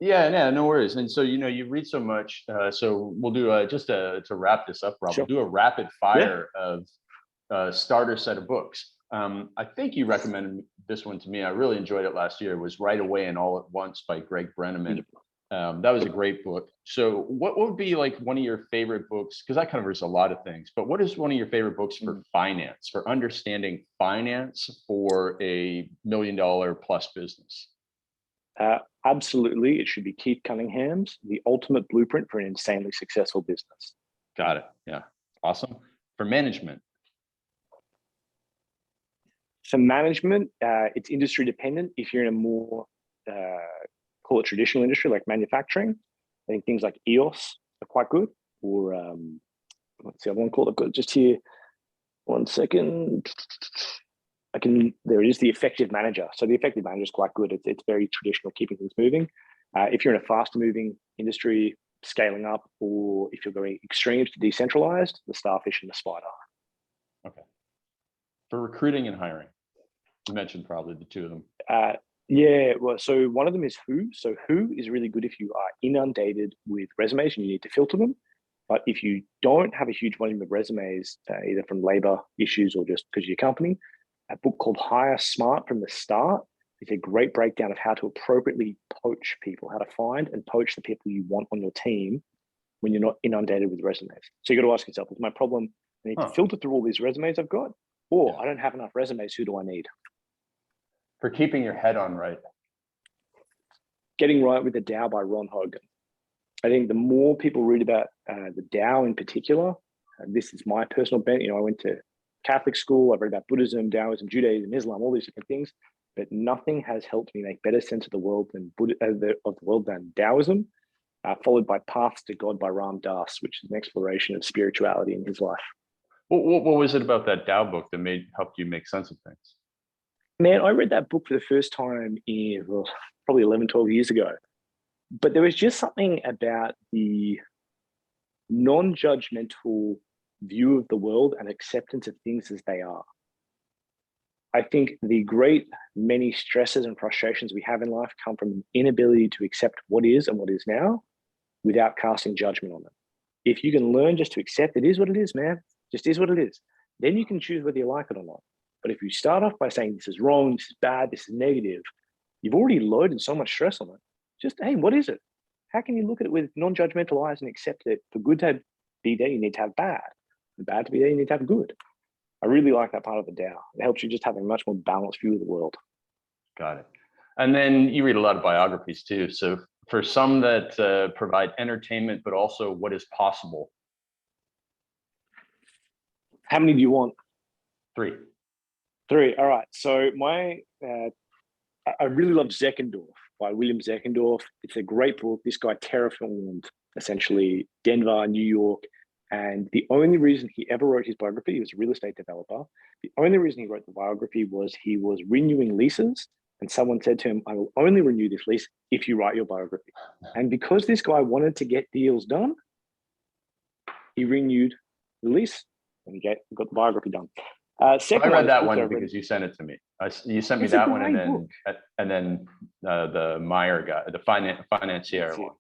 Yeah, no worries. And so, you read so much. So we'll do just to wrap this up, Rob, We'll do a rapid fire of starter set of books. I think you recommended this one to me. I really enjoyed it last year. It was Right Away and All at Once by Greg Brenneman. That was a great book. So what would be like one of your favorite books? Because that covers a lot of things, but what is one of your favorite books for finance, for understanding finance for a $1 million plus business? Absolutely. It should be Keith Cunningham's The Ultimate Blueprint for an Insanely Successful Business. Got it. Yeah. Awesome. For management. For management, it's industry dependent. If you're in a more, call it traditional industry like manufacturing, I think things like EOS are quite good. Or what's the other one called? I've got it just here. 1 second. There it is, The Effective Manager. So The Effective Manager is quite good. It's very traditional, keeping things moving. If you're in a faster moving industry, scaling up, or if you're going extremes to decentralized, the starfish and the spider. Okay. For recruiting and hiring, you mentioned probably the two of them. Yeah, well, so one of them is Who. So Who is really good if you are inundated with resumes and you need to filter them. But if you don't have a huge volume of resumes, either from labor issues or just because of your company, a book called Hire Smart from the Start is a great breakdown of how to appropriately poach people, how to find and poach the people you want on your team when you're not inundated with resumes. So you got to ask yourself, is my problem I need to filter through all these resumes I've got, or I don't have enough resumes, who do I need? For keeping your head on right. Getting Right with the Tao by Ron Hogan. I think the more people read about the Tao in particular, and this is my personal bent. I went to Catholic school. I've read about Buddhism, Taoism, Judaism, Islam, all these different things, but nothing has helped me make better sense of the world than Taoism, followed by Paths to God by Ram Dass, which is an exploration of spirituality in his life. What was it about that Tao book that helped you make sense of things? Man, I read that book for the first time probably 11, 12 years ago. But there was just something about the non-judgmental view of the world and acceptance of things as they are. I think the great many stresses and frustrations we have in life come from an inability to accept what is and what is now without casting judgment on it. If you can learn just to accept it is what it is, man, just is what it is, then you can choose whether you like it or not. But if you start off by saying this is wrong, this is bad, this is negative, you've already loaded so much stress on it. Just, hey, what is it? How can you look at it with non-judgmental eyes and accept that for good to be there, you need to have bad. For bad to be there, you need to have good. I really like that part of the Tao. It helps you just have a much more balanced view of the world. Got it. And then you read a lot of biographies too. So for some that provide entertainment, but also what is possible. How many do you want? 3. All right. So I really love Zeckendorf by William Zeckendorf. It's a great book. This guy terraformed essentially Denver, New York. And the only reason he ever wrote his biography, he was a real estate developer. The only reason he wrote the biography was he was renewing leases. And someone said to him, I will only renew this lease if you write your biography. And because this guy wanted to get deals done, he renewed the lease and he got the biography done. I read that one because you sent it to me. You sent me that one, and then the Meyer guy, the financier one.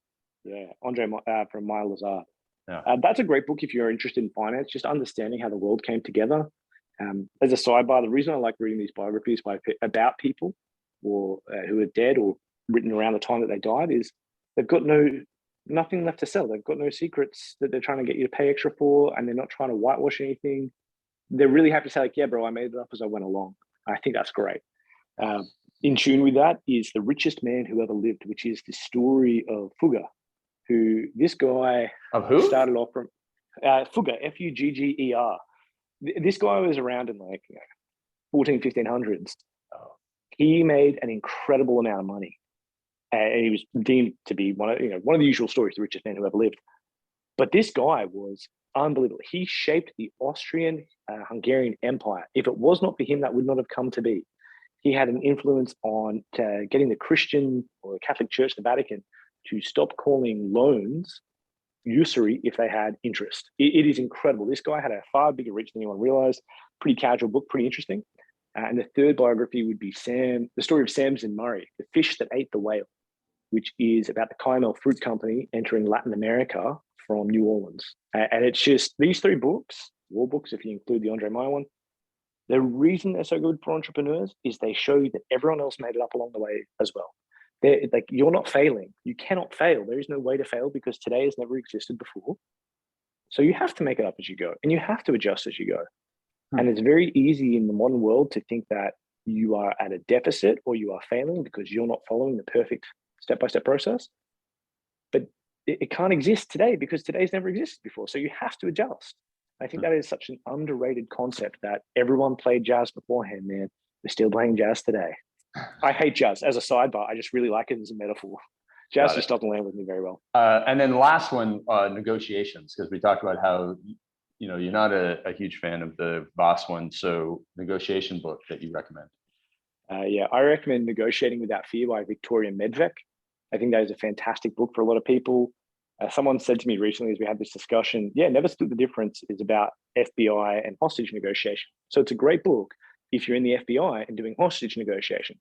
Yeah, Andre from Meyer Lazard. Yeah. That's a great book if you're interested in finance, just understanding how the world came together. As a sidebar, the reason I like reading these biographies about people or who are dead or written around the time that they died is they've got nothing left to sell. They've got no secrets that they're trying to get you to pay extra for, and they're not trying to whitewash anything. They're really happy to say, like, yeah, bro, I made it up as I went along. I think that's great. In tune with that is The Richest Man Who Ever Lived, which is the story of Fugger, who this guy started off from Fugger, Fugger. This guy was around in 1500s. He made an incredible amount of money. And he was deemed to be one of the usual stories, the richest man who ever lived. But this guy was unbelievable. He shaped the Austrian-Hungarian Empire. If it was not for him, that would not have come to be. He had an influence on getting the Christian or the Catholic Church, the Vatican, to stop calling loans usury if they had interest. It is incredible. This guy had a far bigger reach than anyone realized. Pretty casual book, pretty interesting. And the third biography would be the story of Samson Murray, the fish that ate the whale, which is about the Caimel Fruit Company entering Latin America from New Orleans. And it's just these 3 books, war books, if you include the Andre Meyer one, the reason they're so good for entrepreneurs is they show you that everyone else made it up along the way as well. You're not failing. You cannot fail. There is no way to fail because today has never existed before. So you have to make it up as you go, and you have to adjust as you go. And it's very easy in the modern world to think that you are at a deficit or you are failing because you're not following the perfect step-by-step process. But it can't exist today because today's never existed before. So you have to adjust. I think that is such an underrated concept that everyone played jazz beforehand, man. They're still playing jazz today. I hate jazz as a sidebar. I just really like it as a metaphor. Jazz just doesn't land with me very well. And then the last one, negotiations, because we talked about how you're not a huge fan of the Voss one. So negotiation book that you recommend. I recommend Negotiating Without Fear by Victoria Medvec. I think that is a fantastic book for a lot of people. Someone said to me recently as we had this discussion, yeah, Never Split the Difference is about FBI and hostage negotiation. So it's a great book if you're in the FBI and doing hostage negotiation.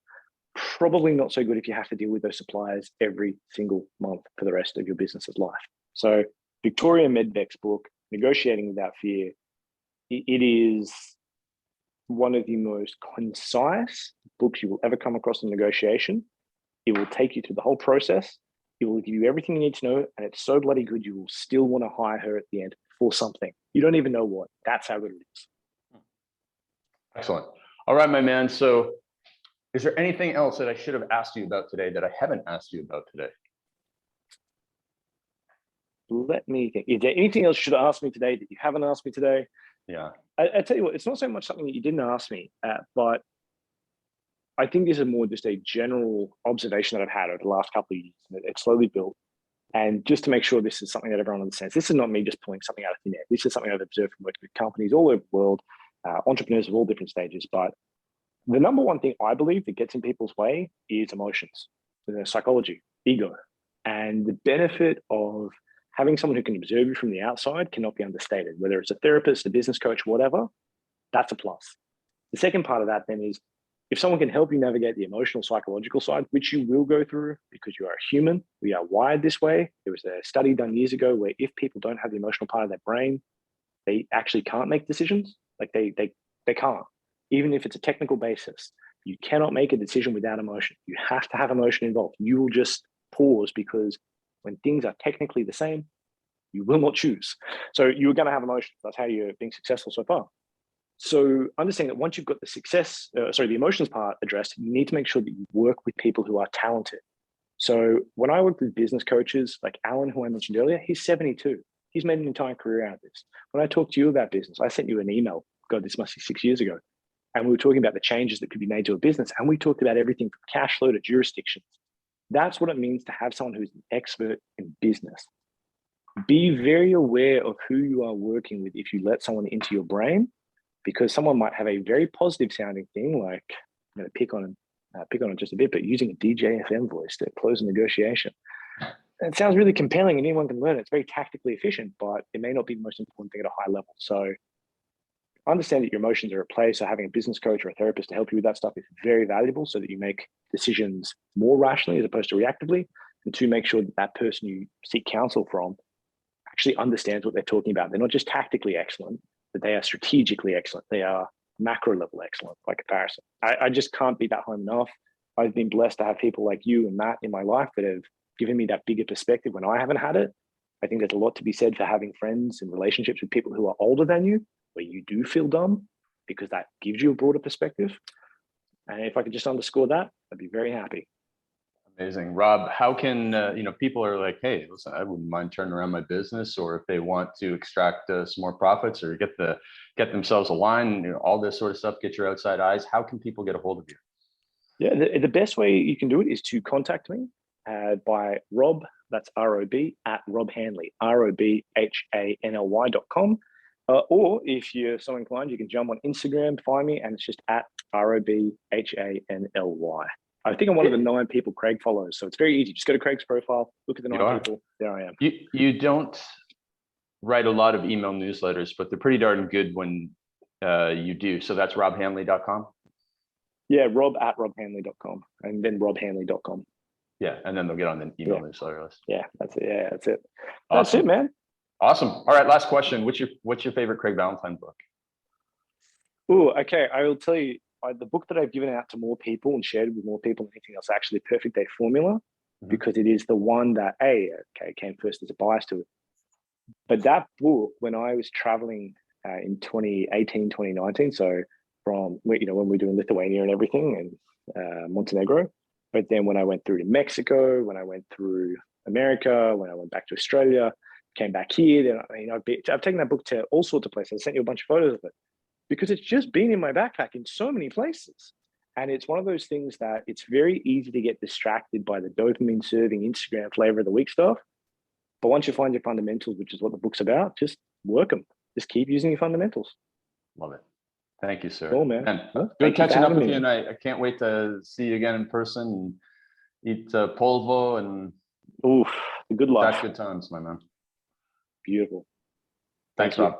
Probably not so good if you have to deal with those suppliers every single month for the rest of your business's life. So Victoria Medbeck's book, Negotiating Without Fear, it is one of the most concise books you will ever come across in negotiation. It will take you through the whole process. It will give you everything you need to know. And it's so bloody good, you will still want to hire her at the end for something. You don't even know what. That's how good it is. Excellent. All right, my man. So is there anything else that I should have asked you about today that I haven't asked you about today? Let me think. Is there anything else you should have asked me today that you haven't asked me today? Yeah. I tell you what, it's not so much something that you didn't ask me, but I think this is more just a general observation that I've had over the last couple of years. It's slowly built. And just to make sure this is something that everyone understands, this is not me just pulling something out of thin air. This is something I've observed from working with companies all over the world, entrepreneurs of all different stages. But the number one thing I believe that gets in people's way is emotions, psychology, ego. And the benefit of having someone who can observe you from the outside cannot be understated, whether it's a therapist, a business coach, whatever, that's a plus. The second part of that then is if someone can help you navigate the emotional, psychological side, which you will go through because you are a human, we are wired this way. There was a study done years ago where if people don't have the emotional part of their brain, they actually can't make decisions. Like they can't. Even if it's a technical basis, you cannot make a decision without emotion. You have to have emotion involved. You will just pause because when things are technically the same, you will not choose. So you're going to have emotion. That's how you're being successful so far. So understanding that once you've got the emotions part addressed, you need to make sure that you work with people who are talented. So when I work with business coaches like Alan, who I mentioned earlier, he's 72. He's made an entire career out of this. When I talk to you about business, I sent you an email. God, this must be 6 years ago. And we were talking about the changes that could be made to a business. And we talked about everything from cash flow to jurisdictions. That's what it means to have someone who's an expert in business. Be very aware of who you are working with if you let someone into your brain, because someone might have a very positive sounding thing, like I'm going to pick on it just a bit, but using a DJFM voice to close a negotiation. It sounds really compelling and anyone can learn it. It's very tactically efficient, but it may not be the most important thing at a high level. So understand that your emotions are at play. So having a business coach or a therapist to help you with that stuff is very valuable so that you make decisions more rationally as opposed to reactively. And to make sure that that person you seek counsel from actually understands what they're talking about. They're not just tactically excellent, but they are strategically excellent. They are macro level excellent by comparison. I just can't beat that home enough. I've been blessed to have people like you and Matt in my life that have given me that bigger perspective when I haven't had it. I think there's a lot to be said for having friends and relationships with people who are older than you, where you do feel dumb, because that gives you a broader perspective. And if I could just underscore that, I'd be very happy. Amazing. Rob, how can, people are like, hey, listen, I wouldn't mind turning around my business, or if they want to extract some more profits or get themselves aligned, all this sort of stuff, get your outside eyes. How can people get a hold of you? Yeah, the best way you can do it is to contact me by Rob, that's R-O-B, at Rob Hanley, ROBHANLY.com. Or if you're so inclined, you can jump on Instagram, find me, and it's just at ROBHANLY. I think I'm one of the 9 people Craig follows, so it's very easy. Just go to Craig's profile, look at the 9 people. There I am. You don't write a lot of email newsletters, but they're pretty darn good when you do. So that's robhanley.com? Yeah, rob at robhanley.com and then robhanley.com. Yeah, and then they'll get on the email newsletter list. Yeah, that's it. Yeah, that's it. Awesome. That's it, man. Awesome. All right, last question. What's your favorite Craig Valentine book? Oh, okay. I will tell you, the book that I've given out to more people and shared with more people than anything else, actually Perfect Day Formula, because it is the one that came first as a bias to it. But that book, when I was traveling in 2018, 2019, so from when we're doing Lithuania and everything and Montenegro, but then when I went through to Mexico, when I went through America, when I went back to Australia, came back here, then I've taken that book to all sorts of places. I sent you a bunch of photos of it, because it's just been in my backpack in so many places. And it's one of those things that it's very easy to get distracted by the dopamine serving Instagram flavor of the week stuff. But once you find your fundamentals, which is what the book's about, just work them. Just keep using your fundamentals. Love it. Thank you, sir. Cool, man. Good catching up with you, and I can't wait to see you again in person and eat polvo and Oof, the good life. That's good times, my man. Beautiful. Thanks, Thank you. Rob.